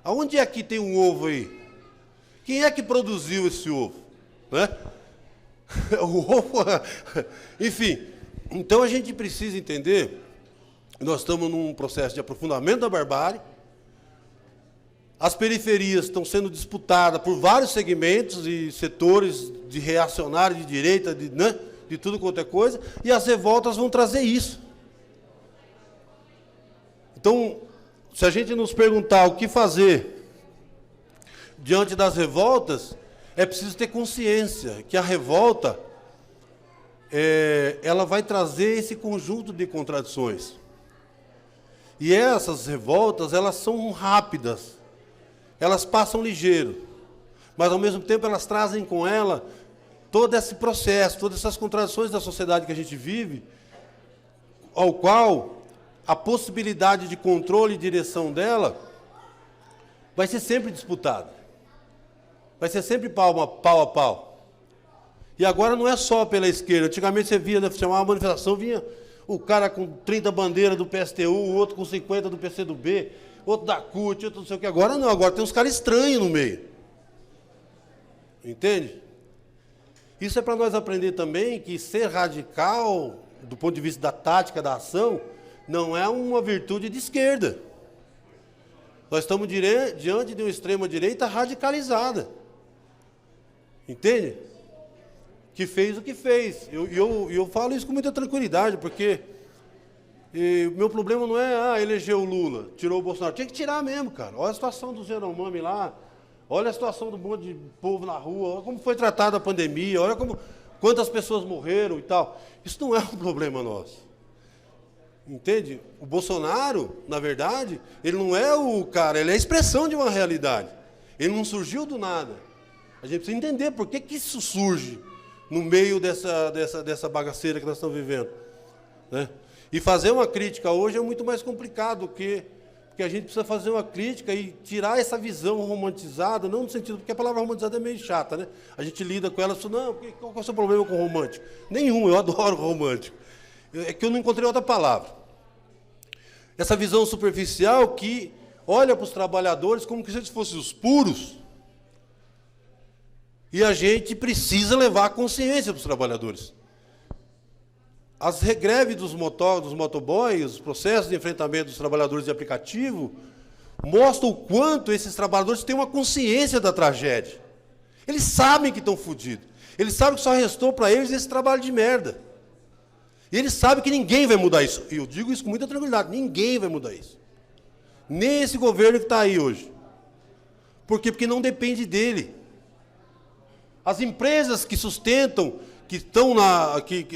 Aonde é que tem um ovo aí? Quem é que produziu esse ovo? Né? O ovo... Enfim, então a gente precisa entender que nós estamos num processo de aprofundamento da barbárie. As periferias estão sendo disputadas por vários segmentos e setores de reacionário, de direita, de tudo quanto é coisa, e as revoltas vão trazer isso. Então, se a gente nos perguntar o que fazer diante das revoltas, é preciso ter consciência que a revolta, ela vai trazer esse conjunto de contradições. E essas revoltas, elas são rápidas. Elas passam ligeiro, mas, ao mesmo tempo, elas trazem com ela todo esse processo, todas essas contradições da sociedade que a gente vive, ao qual a possibilidade de controle e direção dela vai ser sempre disputada. Vai ser sempre pau a pau. E agora não é só pela esquerda. Antigamente você via, né, chamava uma manifestação, vinha o cara com 30 bandeiras do PSTU, o outro com 50 do PCdoB, outro da CUT, outro não sei o que. Agora não, agora tem uns caras estranhos no meio. Entende? Isso é para nós aprender também que ser radical, do ponto de vista da tática, da ação, não é uma virtude de esquerda. Nós estamos diante de uma extrema-direita radicalizada. Entende? Que fez o que fez. Eu falo isso com muita tranquilidade, porque o meu problema não é eleger o Lula, tirou o Bolsonaro. Tinha que tirar mesmo, cara. Olha a situação do Yanomami lá, olha a situação do monte de povo na rua, olha como foi tratada a pandemia, olha quantas pessoas morreram e tal. Isso não é um problema nosso. Entende? O Bolsonaro, na verdade, ele não é o cara, ele é a expressão de uma realidade. Ele não surgiu do nada. A gente precisa entender por que isso surge no meio dessa bagaceira que nós estamos vivendo. né? E fazer uma crítica hoje é muito mais complicado, porque a gente precisa fazer uma crítica e tirar essa visão romantizada, não no sentido, porque a palavra romantizada é meio chata, né? A gente lida com ela, não, qual é o seu problema com o romântico? Nenhum, eu adoro o romântico. É que eu não encontrei outra palavra. Essa visão superficial que olha para os trabalhadores como se eles fossem os puros, e a gente precisa levar a consciência para os trabalhadores. As greves dos motoboys, os processos de enfrentamento dos trabalhadores de aplicativo, mostram o quanto esses trabalhadores têm uma consciência da tragédia. Eles sabem que estão fodidos. Eles sabem que só restou para eles esse trabalho de merda. E eles sabem que ninguém vai mudar isso. E eu digo isso com muita tranquilidade, ninguém vai mudar isso. Nem esse governo que está aí hoje. Por quê? Porque não depende dele. As empresas que sustentam, que estão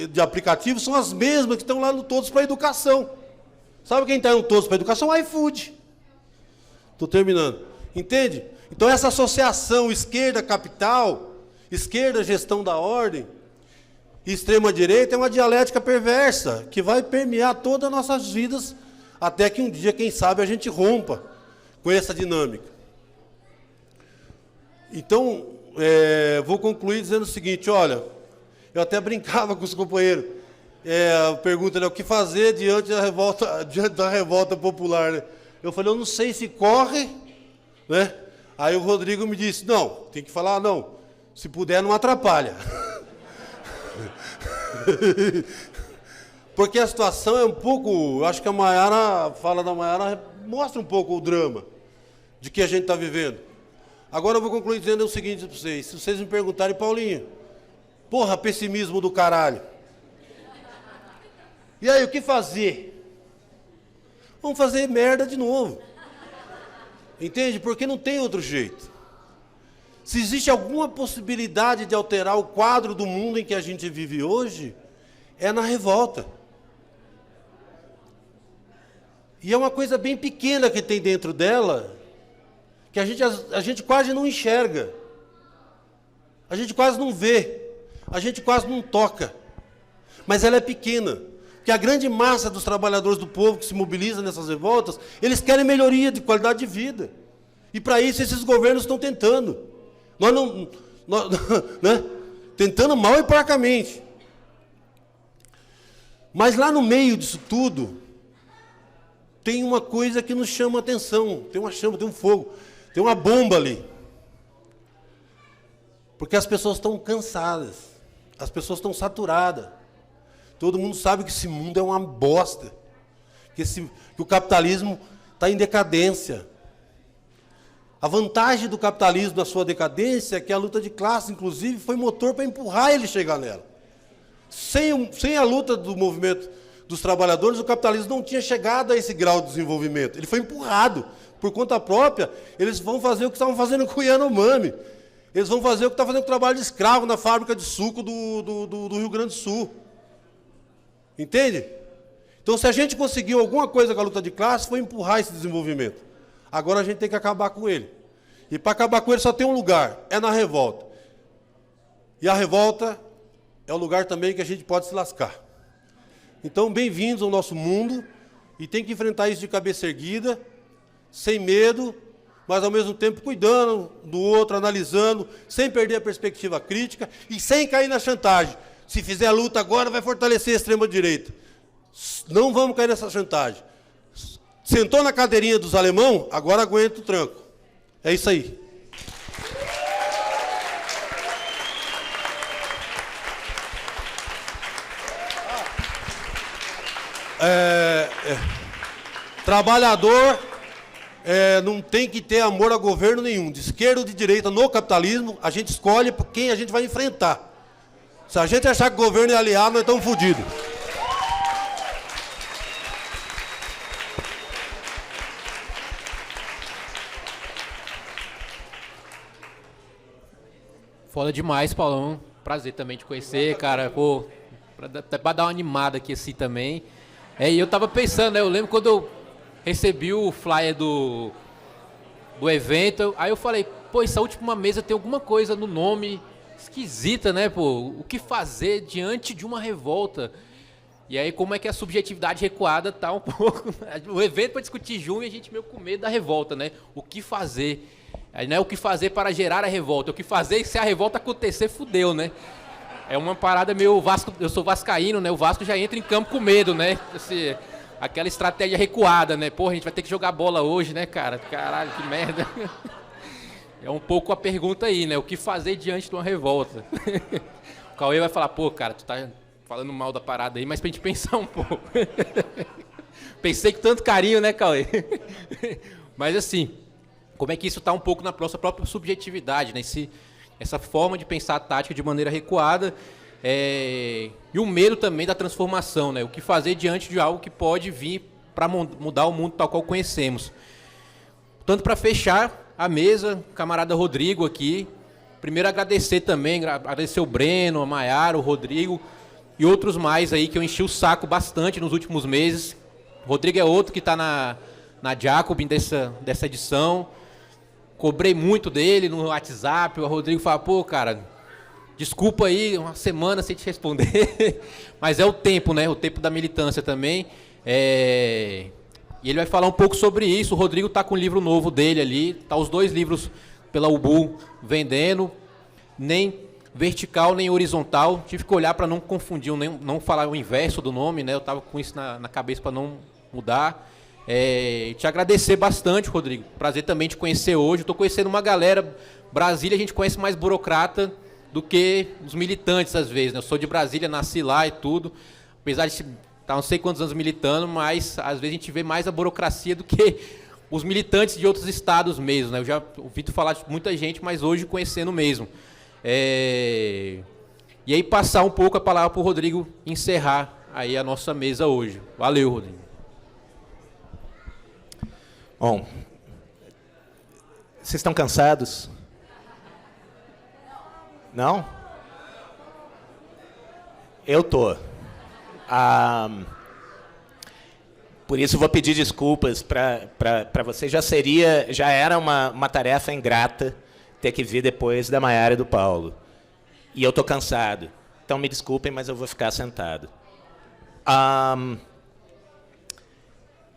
de aplicativo, são as mesmas que estão lá no Todos para a Educação. Sabe quem está no Todos para a Educação? O iFood. Estou terminando. Entende? Então essa associação esquerda-capital, esquerda-gestão da ordem, e extrema-direita é uma dialética perversa, que vai permear todas as nossas vidas, até que um dia, quem sabe, a gente rompa com essa dinâmica. Então, vou concluir dizendo o seguinte, olha, eu até brincava com os companheiros, a pergunta, né, o que fazer diante da revolta popular, né? Eu falei, eu não sei se corre, né? Aí o Rodrigo me disse, não, tem que falar, não, se puder não atrapalha. Porque a situação é um pouco, eu acho que a fala da Maiara mostra um pouco o drama de que a gente está vivendo. Agora eu vou concluir dizendo o seguinte para vocês, se vocês me perguntarem, Paulinho, porra, pessimismo do caralho. E aí, o que fazer? Vamos fazer merda de novo. Entende? Porque não tem outro jeito. Se existe alguma possibilidade de alterar o quadro do mundo em que a gente vive hoje, é na revolta. E é uma coisa bem pequena que tem dentro dela, que a gente quase não enxerga. A gente quase não vê. A gente quase não toca. Mas ela é pequena. Porque a grande massa dos trabalhadores do povo que se mobiliza nessas revoltas, eles querem melhoria de qualidade de vida. E para isso esses governos estão tentando. Né? Tentando mal e porcamente. Mas lá no meio disso tudo, tem uma coisa que nos chama a atenção. Tem uma chama, tem um fogo, tem uma bomba ali. Porque as pessoas estão cansadas. As pessoas estão saturadas. Todo mundo sabe que esse mundo é uma bosta. Que o capitalismo está em decadência. A vantagem do capitalismo na sua decadência é que a luta de classe, inclusive, foi motor para empurrar ele chegar nela. Sem a luta do movimento dos trabalhadores, o capitalismo não tinha chegado a esse grau de desenvolvimento. Ele foi empurrado. Por conta própria, eles vão fazer o que estavam fazendo com o Yanomami. Eles vão fazer o que está fazendo com o trabalho de escravo na fábrica de suco do Rio Grande do Sul. Entende? Então, se a gente conseguiu alguma coisa com a luta de classe, foi empurrar esse desenvolvimento. Agora a gente tem que acabar com ele. E para acabar com ele só tem um lugar, é na revolta. E a revolta é o lugar também que a gente pode se lascar. Então, bem-vindos ao nosso mundo, e tem que enfrentar isso de cabeça erguida, sem medo, mas ao mesmo tempo cuidando do outro, analisando, sem perder a perspectiva crítica e sem cair na chantagem. Se fizer a luta agora, vai fortalecer a extrema-direita. Não vamos cair nessa chantagem. Sentou na cadeirinha dos alemão, agora aguenta o tranco. É isso aí. Trabalhador não tem que ter amor a governo nenhum. De esquerda ou de direita, no capitalismo, a gente escolhe quem a gente vai enfrentar. Se a gente achar que o governo é aliado, nós estamos fodidos. Foda demais, Paulão. Prazer também te conhecer, cara. Pô, pra dar uma animada aqui assim também. E eu tava pensando, né? Eu lembro quando eu recebi o flyer do evento, aí eu falei, pô, essa última mesa tem alguma coisa no nome esquisita, né, pô? O que fazer diante de uma revolta? E aí, como é que a subjetividade recuada está um pouco... O evento para discutir junho, a gente meio com medo da revolta, né? O que fazer? Aí não é o que fazer para gerar a revolta, o que fazer se a revolta acontecer, fudeu, né? É uma parada meio... Vasco, eu sou vascaíno, né? O Vasco já entra em campo com medo, né? Assim, aquela estratégia recuada, né? Porra, a gente vai ter que jogar bola hoje, né, cara? Caralho, que merda. É um pouco a pergunta aí, né? O que fazer diante de uma revolta? O Cauê vai falar, pô, cara, tu tá falando mal da parada aí, mas pra gente pensar um pouco. Pensei com tanto carinho, né, Cauê? Mas assim, como é que isso tá um pouco na nossa própria subjetividade, né? Essa forma de pensar a tática de maneira recuada, e o medo também da transformação, né? O que fazer diante de algo que pode vir para mudar o mundo tal qual conhecemos. Tanto para fechar a mesa, camarada Rodrigo aqui, primeiro agradecer também, agradecer o Breno, a Maiara, o Rodrigo e outros mais aí que eu enchi o saco bastante nos últimos meses. O Rodrigo é outro que está na Jacobin dessa edição. Cobrei muito dele no WhatsApp, o Rodrigo fala, pô, cara, desculpa aí, uma semana sem te responder, mas é o tempo, né? O tempo da militância também. E ele vai falar um pouco sobre isso. O Rodrigo está com um livro novo dele ali, tá os 2 livros pela Ubu vendendo, nem vertical nem horizontal. Tive que olhar para não confundir, não falar o inverso do nome, né? Eu estava com isso na cabeça para não mudar. Te agradecer bastante, Rodrigo. Prazer também te conhecer hoje. Estou conhecendo uma galera. Brasília a gente conhece mais burocrata do que os militantes às vezes, né? Eu sou de Brasília, nasci lá e tudo. Apesar de estar não sei quantos anos militando, mas às vezes a gente vê mais a burocracia do que os militantes de outros estados mesmo, né? Eu já ouvi falar de muita gente, mas hoje conhecendo mesmo. E aí passar um pouco a palavra para o Rodrigo encerrar aí a nossa mesa hoje. Valeu, Rodrigo. Bom, vocês estão cansados? Não? Eu tô. Por isso vou pedir desculpas para vocês. Já era uma tarefa ingrata ter que vir depois da Maiara e do Paulo. E eu tô cansado. Então me desculpem, mas eu vou ficar sentado.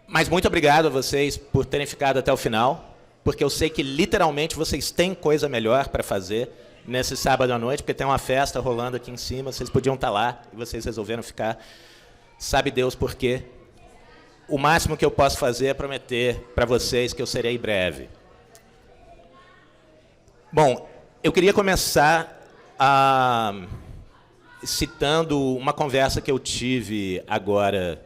Mas muito obrigado a vocês por terem ficado até o final, porque eu sei que literalmente vocês têm coisa melhor para fazer nesse sábado à noite, porque tem uma festa rolando aqui em cima, vocês podiam estar lá e vocês resolveram ficar. Sabe Deus por quê? O máximo que eu posso fazer é prometer para vocês que eu serei breve. Bom, eu queria começar citando uma conversa que eu tive agora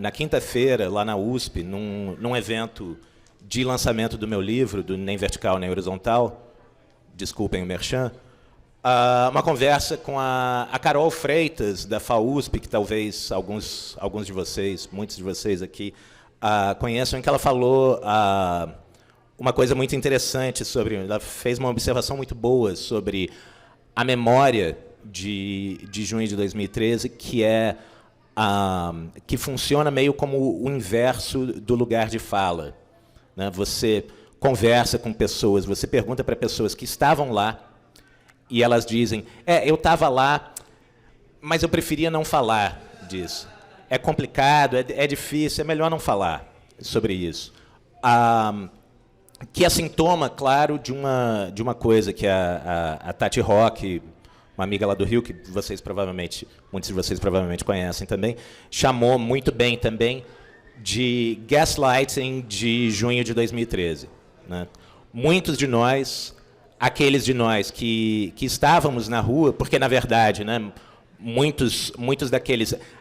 na quinta-feira, lá na USP, num evento de lançamento do meu livro, do Nem Vertical Nem Horizontal, desculpem o merchan, uma conversa com a Carol Freitas, da FAUSP, que talvez alguns de vocês, muitos de vocês aqui, conheçam, em que ela falou uma coisa muito interessante sobre... Ela fez uma observação muito boa sobre a memória de junho de 2013, que funciona meio como o inverso do lugar de fala, né? Você conversa com pessoas, você pergunta para pessoas que estavam lá, e elas dizem, eu estava lá, mas eu preferia não falar disso. É complicado, é difícil, é melhor não falar sobre isso. Que é sintoma, claro, de uma coisa que a Tati Roque, uma amiga lá do Rio, que muitos de vocês provavelmente conhecem também, chamou muito bem também de gaslighting de junho de 2013. Né? Muitos de nós, aqueles de nós que estávamos na rua, porque, na verdade, né, muitos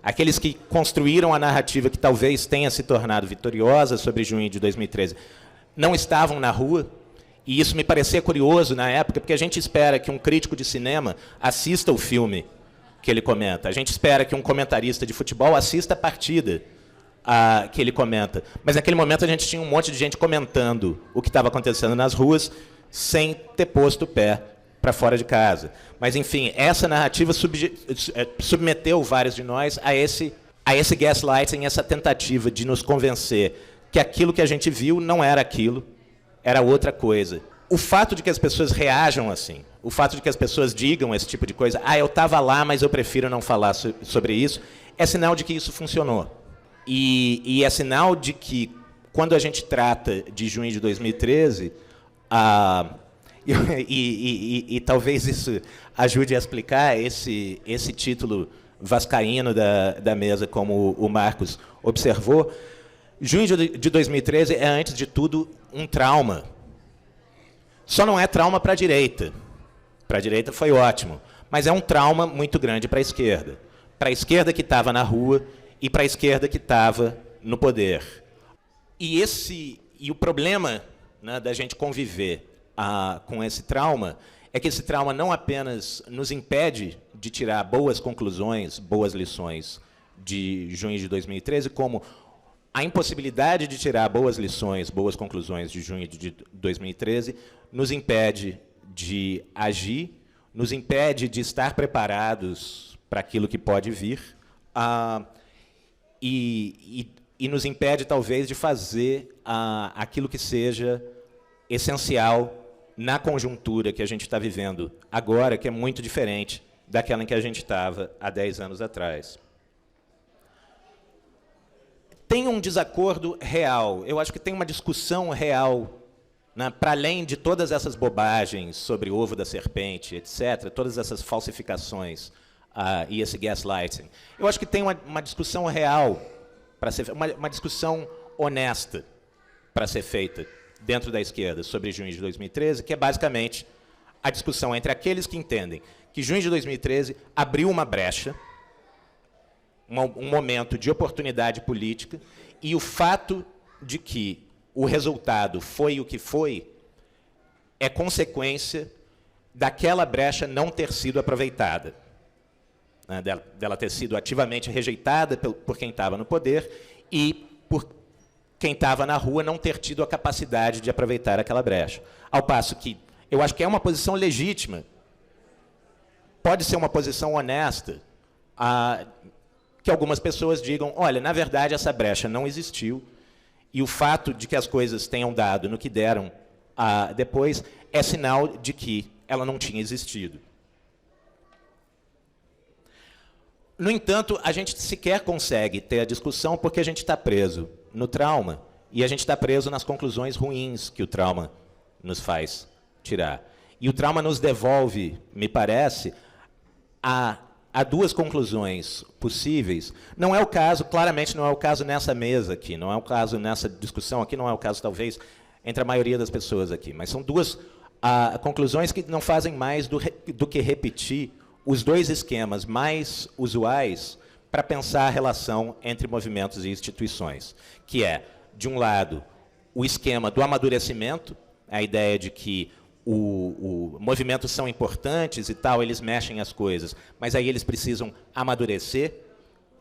aqueles que construíram a narrativa que talvez tenha se tornado vitoriosa sobre junho de 2013, não estavam na rua. E isso me parecia curioso na época, porque a gente espera que um crítico de cinema assista o filme que ele comenta. A gente espera que um comentarista de futebol assista a partida que ele comenta. Mas naquele momento a gente tinha um monte de gente comentando o que estava acontecendo nas ruas sem ter posto o pé para fora de casa. Mas, enfim, essa narrativa submeteu vários de nós a esse gaslighting, essa tentativa de nos convencer que aquilo que a gente viu não era aquilo, era outra coisa. o fato de que as pessoas reajam assim, o fato de que as pessoas digam esse tipo de coisa, eu estava lá, mas eu prefiro não falar sobre isso, é sinal de que isso funcionou. E é sinal de que, quando a gente trata de junho de 2013, e talvez isso ajude a explicar esse título vascaíno da mesa, como o Marcos observou, junho de 2013 é, antes de tudo, um trauma. Só não é trauma para a direita. Para a direita foi ótimo, mas é um trauma muito grande para a esquerda. Para a esquerda que estava na rua e para a esquerda que estava no poder. E o problema, né, da gente conviver com esse trauma é que esse trauma não apenas nos impede de tirar boas conclusões, boas lições de junho de 2013, como a impossibilidade de tirar boas lições, boas conclusões de junho de 2013 nos impede de agir, nos impede de estar preparados para aquilo que pode vir, e nos impede, talvez, de fazer aquilo que seja essencial na conjuntura que a gente está vivendo agora, que é muito diferente daquela em que a gente estava há 10 anos atrás. Tem um desacordo real, eu acho que tem uma discussão real, né, para além de todas essas bobagens sobre o ovo da serpente, etc., todas essas falsificações e esse gaslighting. Eu acho que tem uma discussão real, para ser uma discussão honesta para ser feita dentro da esquerda sobre junho de 2013, que é basicamente a discussão entre aqueles que entendem que junho de 2013 abriu uma brecha, um momento de oportunidade política, e o fato de que o resultado foi o que foi é consequência daquela brecha não ter sido aproveitada, né, dela ter sido ativamente rejeitada por quem estava no poder e por quem estava na rua não ter tido a capacidade de aproveitar aquela brecha. Ao passo que eu acho que é uma posição legítima, pode ser uma posição honesta, que algumas pessoas digam, olha, na verdade essa brecha não existiu, e o fato de que as coisas tenham dado no que deram depois é sinal de que ela não tinha existido. No entanto, a gente sequer consegue ter a discussão porque a gente está preso no trauma e a gente está preso nas conclusões ruins que o trauma nos faz tirar. E o trauma nos devolve, me parece, a duas conclusões possíveis. Não é o caso, claramente não é o caso nessa mesa aqui, não é o caso nessa discussão aqui, não é o caso, talvez, entre a maioria das pessoas aqui, mas são duas conclusões que não fazem mais do que repetir os dois esquemas mais usuais para pensar a relação entre movimentos e instituições, que é, de um lado, o esquema do amadurecimento, a ideia de que movimentos são importantes e tal, eles mexem as coisas, mas aí eles precisam amadurecer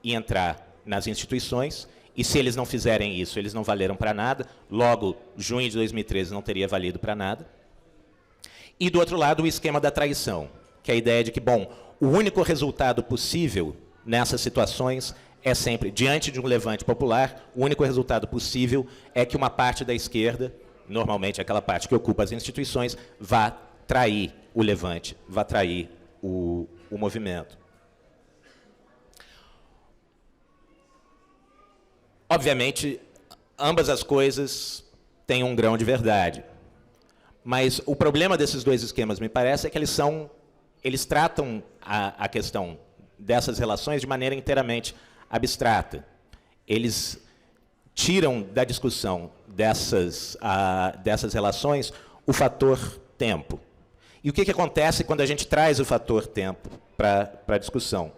e entrar nas instituições, e se eles não fizerem isso, eles não valeram para nada, logo, junho de 2013 não teria valido para nada. E, do outro lado, o esquema da traição, que é a ideia de que, bom, o único resultado possível nessas situações é sempre, diante de um levante popular, o único resultado possível é que uma parte da esquerda, normalmente aquela parte que ocupa as instituições, vá trair o levante, vá trair o movimento. Obviamente, ambas as coisas têm um grão de verdade. Mas o problema desses dois esquemas, me parece, é que eles tratam a questão dessas relações de maneira inteiramente abstrata. Eles tiram da discussão dessas relações o fator tempo. E o que acontece quando a gente traz o fator tempo para a discussão?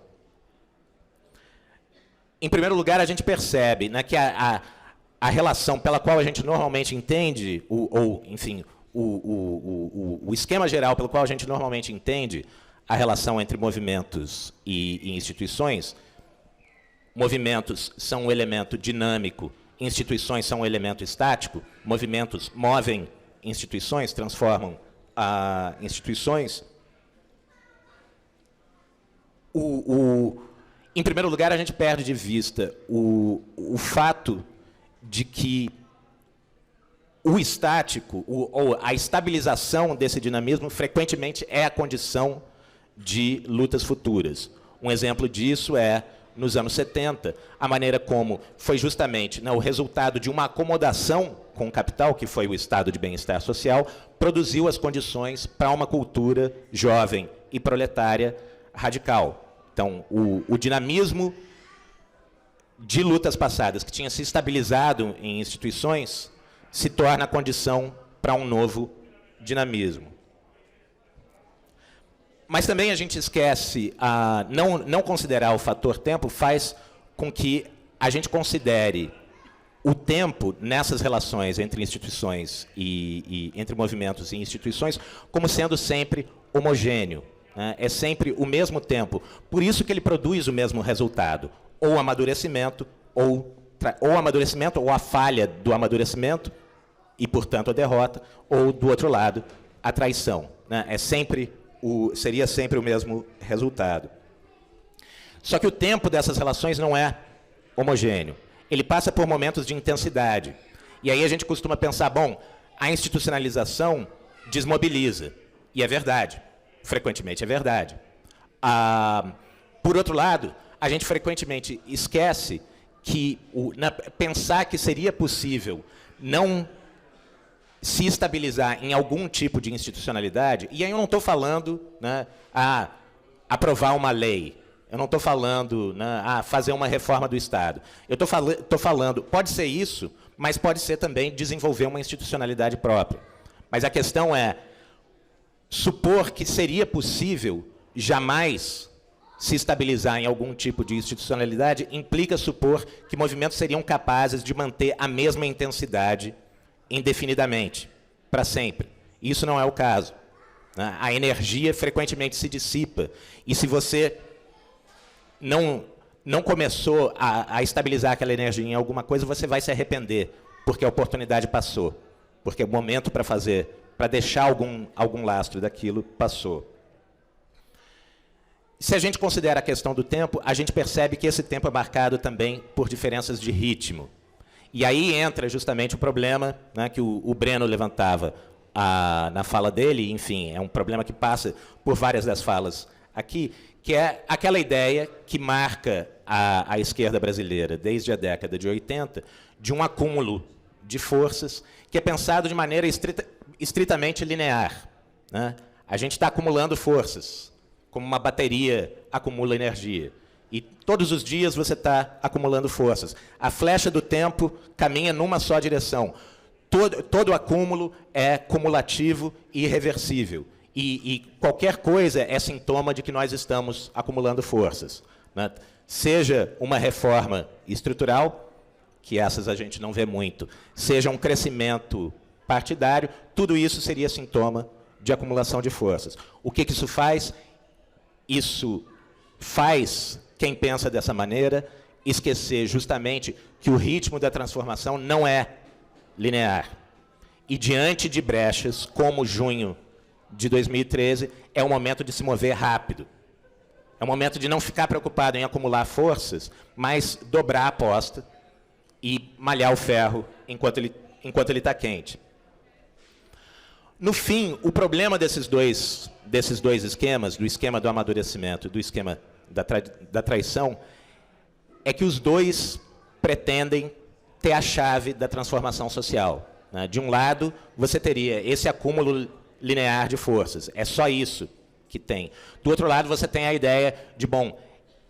Em primeiro lugar, a gente percebe, né, que a relação pela qual a gente normalmente entende, enfim, o esquema geral pelo qual a gente normalmente entende a relação entre movimentos e instituições, movimentos são um elemento dinâmico, instituições são um elemento estático, movimentos movem instituições, transformam instituições. Em primeiro lugar, a gente perde de vista o fato de que o estático, ou a estabilização desse dinamismo, frequentemente é a condição de lutas futuras. Um exemplo disso é, nos anos 70, a maneira como foi justamente, né, o resultado de uma acomodação com o capital, que foi o estado de bem-estar social, produziu as condições para uma cultura jovem e proletária radical. Então, o dinamismo de lutas passadas, que tinha se estabilizado em instituições, se torna a condição para um novo dinamismo. Mas também a gente esquece, não considerar o fator tempo faz com que a gente considere o tempo nessas relações entre instituições e entre movimentos e instituições como sendo sempre homogêneo, né? É sempre o mesmo tempo. Por isso que ele produz o mesmo resultado, ou amadurecimento, ou a falha do amadurecimento, e, portanto, a derrota, ou, do outro lado, a traição, né? Seria sempre o mesmo resultado. Só que o tempo dessas relações não é homogêneo. Ele passa por momentos de intensidade. E aí a gente costuma pensar, bom, a institucionalização desmobiliza. E é verdade. Frequentemente é verdade. Por outro lado, a gente frequentemente esquece que pensar que seria possível não se estabilizar em algum tipo de institucionalidade, e aí eu não estou falando, né, aprovar uma lei, eu não estou falando, né, fazer uma reforma do Estado. Eu estou falando, pode ser isso, mas pode ser também desenvolver uma institucionalidade própria. Mas a questão é, supor que seria possível jamais se estabilizar em algum tipo de institucionalidade implica supor que movimentos seriam capazes de manter a mesma intensidade indefinidamente, para sempre. Isso não é o caso. A energia frequentemente se dissipa. E se você não começou a estabilizar aquela energia em alguma coisa, você vai se arrepender, porque a oportunidade passou. Porque o momento para deixar algum lastro daquilo passou. Se a gente considera a questão do tempo, a gente percebe que esse tempo é marcado também por diferenças de ritmo. E aí entra justamente o problema, né, que o Breno levantava na fala dele, enfim, é um problema que passa por várias das falas aqui, que é aquela ideia que marca a esquerda brasileira desde a década de 80, de um acúmulo de forças que é pensado de maneira estritamente linear, né? A gente está acumulando forças, como uma bateria acumula energia. E todos os dias você está acumulando forças. A flecha do tempo caminha numa só direção. Todo acúmulo é cumulativo e irreversível. E qualquer coisa é sintoma de que nós estamos acumulando forças, né? Seja uma reforma estrutural, que essas a gente não vê muito, seja um crescimento partidário, tudo isso seria sintoma de acumulação de forças. O que isso faz? Isso faz quem pensa dessa maneira esquecer justamente que o ritmo da transformação não é linear. E diante de brechas, como junho de 2013, é o momento de se mover rápido. É o momento de não ficar preocupado em acumular forças, mas dobrar a aposta e malhar o ferro enquanto ele está quente. No fim, o problema desses dois esquemas, do esquema do amadurecimento e do esquema da traição, é que os dois pretendem ter a chave da transformação social, né? De um lado, você teria esse acúmulo linear de forças, é só isso que tem. Do outro lado, você tem a ideia de, bom,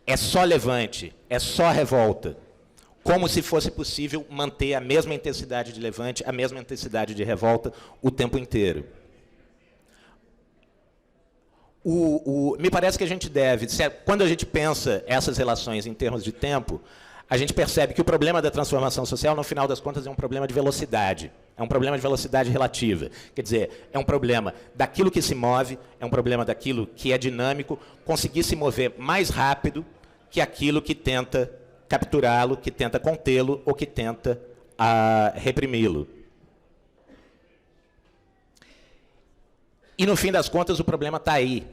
é só levante, é só revolta, como se fosse possível manter a mesma intensidade de levante, a mesma intensidade de revolta o tempo inteiro. Me parece que a gente deve, quando a gente pensa essas relações em termos de tempo, a gente percebe que o problema da transformação social, no final das contas, é um problema de velocidade. É um problema de velocidade relativa. Quer dizer, é um problema daquilo que se move, é um problema daquilo que é dinâmico, conseguir se mover mais rápido que aquilo que tenta capturá-lo, que tenta contê-lo ou que tenta reprimi-lo. E, no fim das contas, o problema está aí.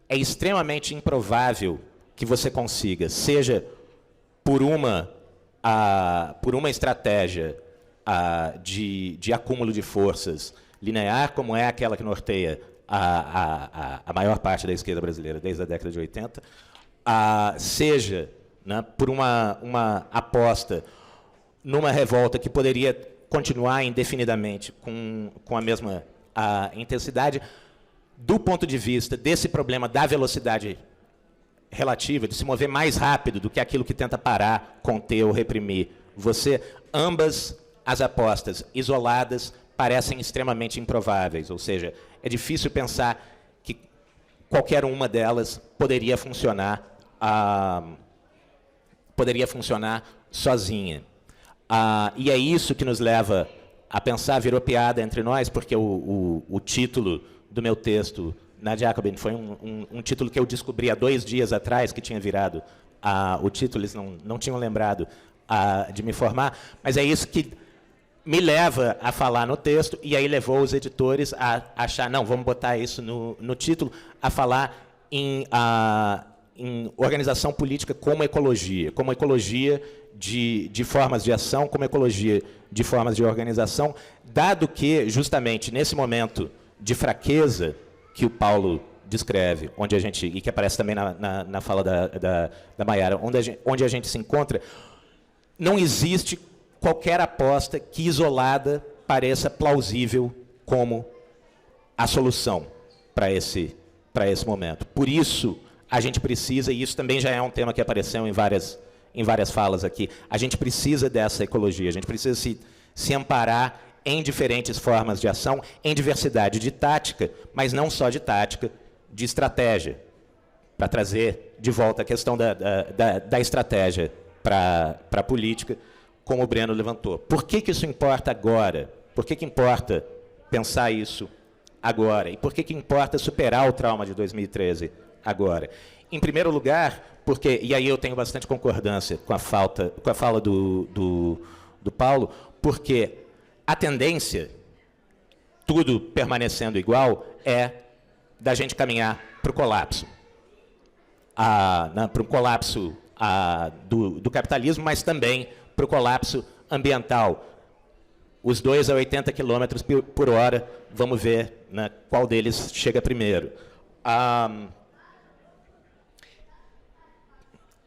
É extremamente improvável que você consiga, seja por uma estratégia de acúmulo de forças linear, como é aquela que norteia a maior parte da esquerda brasileira desde a década de 80, seja, né, por uma aposta numa revolta que poderia continuar indefinidamente com a mesma intensidade, do ponto de vista desse problema da velocidade relativa, de se mover mais rápido do que aquilo que tenta parar, conter ou reprimir você, ambas as apostas isoladas parecem extremamente improváveis, ou seja, é difícil pensar que qualquer uma delas poderia funcionar sozinha. E é isso que nos leva a pensar, virou piada entre nós, porque o título do meu texto na Jacobin foi um título que eu descobri há 2 dias atrás, que tinha virado o título, eles não tinham lembrado de me formar, mas é isso que me leva a falar no texto, e aí levou os editores a achar, não, vamos botar isso no título, a falar em organização política como ecologia de formas de ação, como ecologia de formas de organização, dado que, justamente, nesse momento de fraqueza que o Paulo descreve, e que aparece também na fala da Maiara, onde a gente se encontra, não existe qualquer aposta que, isolada, pareça plausível como a solução para esse momento. Por isso, a gente precisa, e isso também já é um tema que apareceu em várias falas aqui, a gente precisa dessa ecologia, a gente precisa se amparar em diferentes formas de ação, em diversidade de tática, mas não só de tática, de estratégia, para trazer de volta a questão da estratégia para a política, como o Breno levantou. Por que isso importa agora? Por que importa pensar isso agora? E por que importa superar o trauma de 2013 agora? Em primeiro lugar, porque, e aí eu tenho bastante concordância com a fala do Paulo, porque a tendência, tudo permanecendo igual, é da gente caminhar para o colapso. Para o colapso do capitalismo, mas também para o colapso ambiental. Os 2 a 80 km por hora, vamos ver, né, qual deles chega primeiro.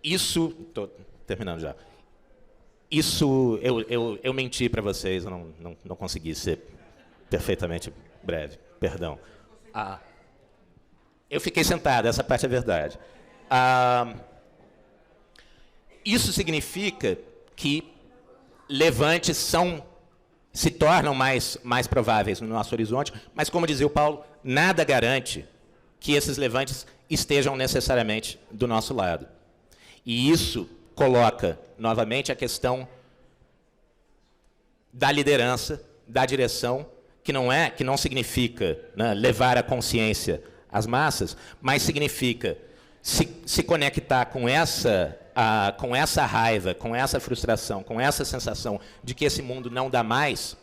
Isso, estou terminando já. Isso, eu menti para vocês, eu não consegui ser perfeitamente breve, perdão. Eu fiquei sentado, essa parte é verdade. Isso significa que levantes se tornam mais prováveis no nosso horizonte, mas, como dizia o Paulo, nada garante que esses levantes estejam necessariamente do nosso lado. E isso coloca, novamente, a questão da liderança, da direção, que não significa, né, levar a consciência às massas, mas significa se conectar com essa raiva, com essa frustração, com essa sensação de que esse mundo não dá mais,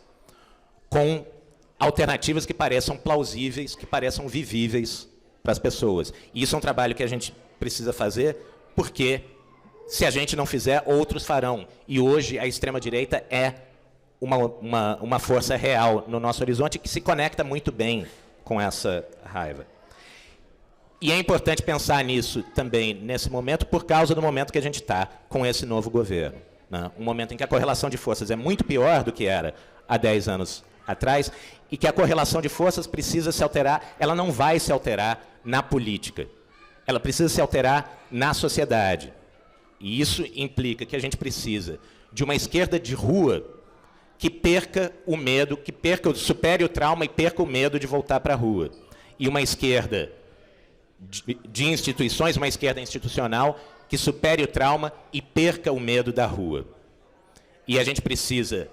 com alternativas que pareçam plausíveis, que pareçam vivíveis para as pessoas. E isso é um trabalho que a gente precisa fazer, porque se a gente não fizer, outros farão. E hoje a extrema-direita é uma força real no nosso horizonte que se conecta muito bem com essa raiva. E é importante pensar nisso também, nesse momento, por causa do momento que a gente está com esse novo governo, né? Um momento em que a correlação de forças é muito pior do que era há 10 anos atrás, e que a correlação de forças precisa se alterar, ela não vai se alterar na política, ela precisa se alterar na sociedade. E isso implica que a gente precisa de uma esquerda de rua que perca o medo, supere o trauma e perca o medo de voltar para a rua. E uma esquerda de instituições, uma esquerda institucional que supere o trauma e perca o medo da rua. E a gente precisa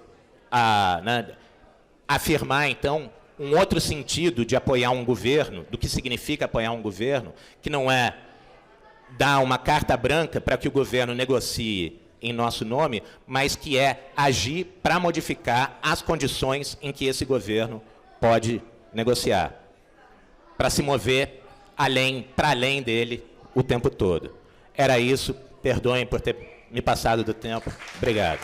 afirmar, então, um outro sentido de apoiar um governo, do que significa apoiar um governo, que não é dar uma carta branca para que o governo negocie em nosso nome, mas que é agir para modificar as condições em que esse governo pode negociar, para se mover para além dele o tempo todo. Era isso, perdoem por ter me passado do tempo. Obrigado.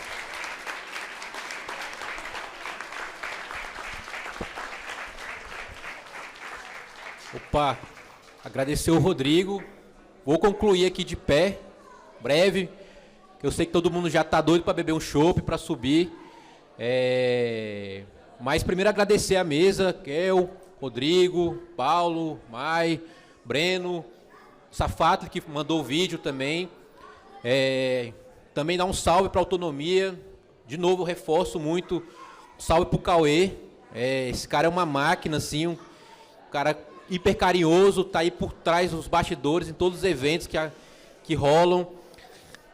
Opa, agradecer o Rodrigo. Vou concluir aqui de pé, breve, que eu sei que todo mundo já está doido para beber um chopp, para subir. Mas primeiro agradecer a mesa, Kel, Rodrigo, Paulo, Mai, Breno, Safatli, que mandou o vídeo também. Também dar um salve para a Autonomia. De novo, reforço muito. Um salve para o Cauê. Esse cara é uma máquina, assim, um cara hiper carinhoso, tá aí por trás dos bastidores, em todos os eventos que rolam.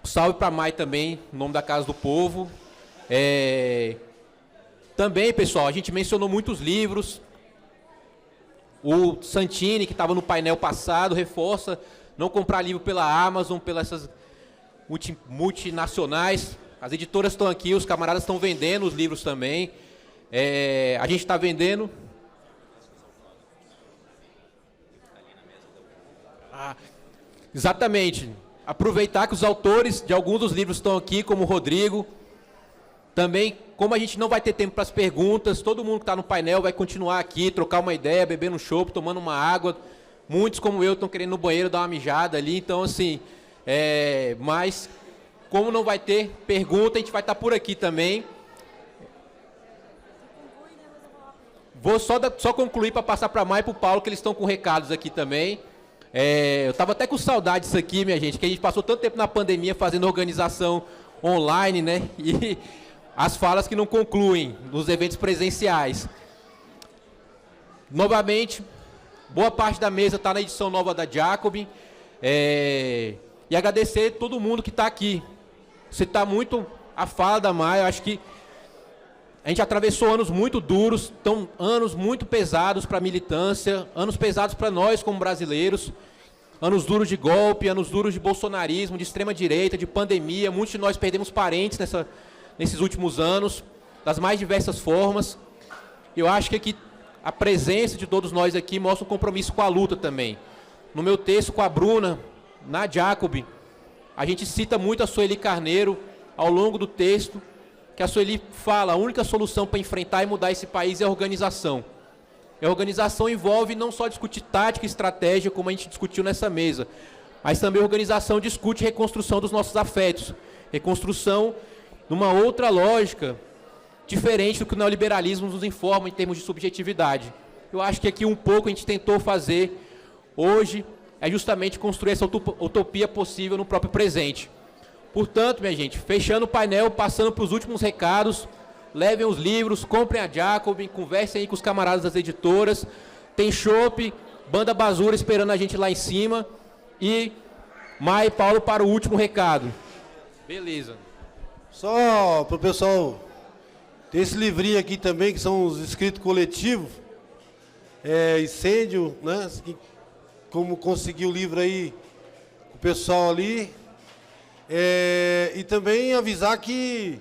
Um salve para a Mai também, em nome da Casa do Povo. Também, pessoal, a gente mencionou muitos livros. O Santini, que estava no painel passado, reforça não comprar livro pela Amazon, pelas essas multinacionais. As editoras estão aqui, os camaradas estão vendendo os livros também. A gente está vendendo. Exatamente. Aproveitar que os autores de alguns dos livros estão aqui, como o Rodrigo. Também, como a gente não vai ter tempo para as perguntas, todo mundo que está no painel vai continuar aqui, trocar uma ideia, bebendo um chopp, tomando uma água. Muitos, como eu, estão querendo ir no banheiro dar uma mijada ali. Então, assim, mas como não vai ter pergunta, a gente vai estar por aqui também. Vou só concluir para passar para a Mai e para o Paulo, que eles estão com recados aqui também. Eu estava até com saudade disso aqui, minha gente, que a gente passou tanto tempo na pandemia fazendo organização online, né? E as falas que não concluem nos eventos presenciais. Novamente, boa parte da mesa está na edição nova da Jacobin. E agradecer todo mundo que está aqui. Você está muito a fala da Mai, eu acho que a gente atravessou anos muito duros, anos muito pesados para a militância, anos pesados para nós como brasileiros, anos duros de golpe, anos duros de bolsonarismo, de extrema-direita, de pandemia. Muitos de nós perdemos parentes nesses últimos anos, das mais diversas formas. Eu acho que aqui a presença de todos nós aqui mostra um compromisso com a luta também. No meu texto com a Bruna, na Jacobin, a gente cita muito a Sueli Carneiro ao longo do texto, que a Sueli fala, a única solução para enfrentar e mudar esse país é a organização. E a organização envolve não só discutir tática e estratégia, como a gente discutiu nessa mesa, mas também a organização discute reconstrução dos nossos afetos, reconstrução numa outra lógica, diferente do que o neoliberalismo nos informa em termos de subjetividade. Eu acho que aqui um pouco a gente tentou fazer hoje, é justamente construir essa utopia possível no próprio presente. Portanto, minha gente, fechando o painel, passando para os últimos recados, levem os livros, comprem a Jacobin, conversem aí com os camaradas das editoras, tem chopp, Banda Basura esperando a gente lá em cima, e Mai e Paulo para o último recado. Beleza. Só para o pessoal, tem esse livrinho aqui também, que são os escritos coletivos, incêndio, né? Como conseguir o livro aí, o pessoal ali. E também avisar que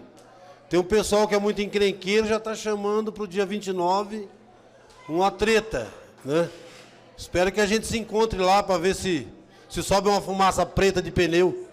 tem um pessoal que é muito encrenqueiro, já está chamando para o dia 29 uma treta, né? Espero que a gente se encontre lá para ver se sobe uma fumaça preta de pneu.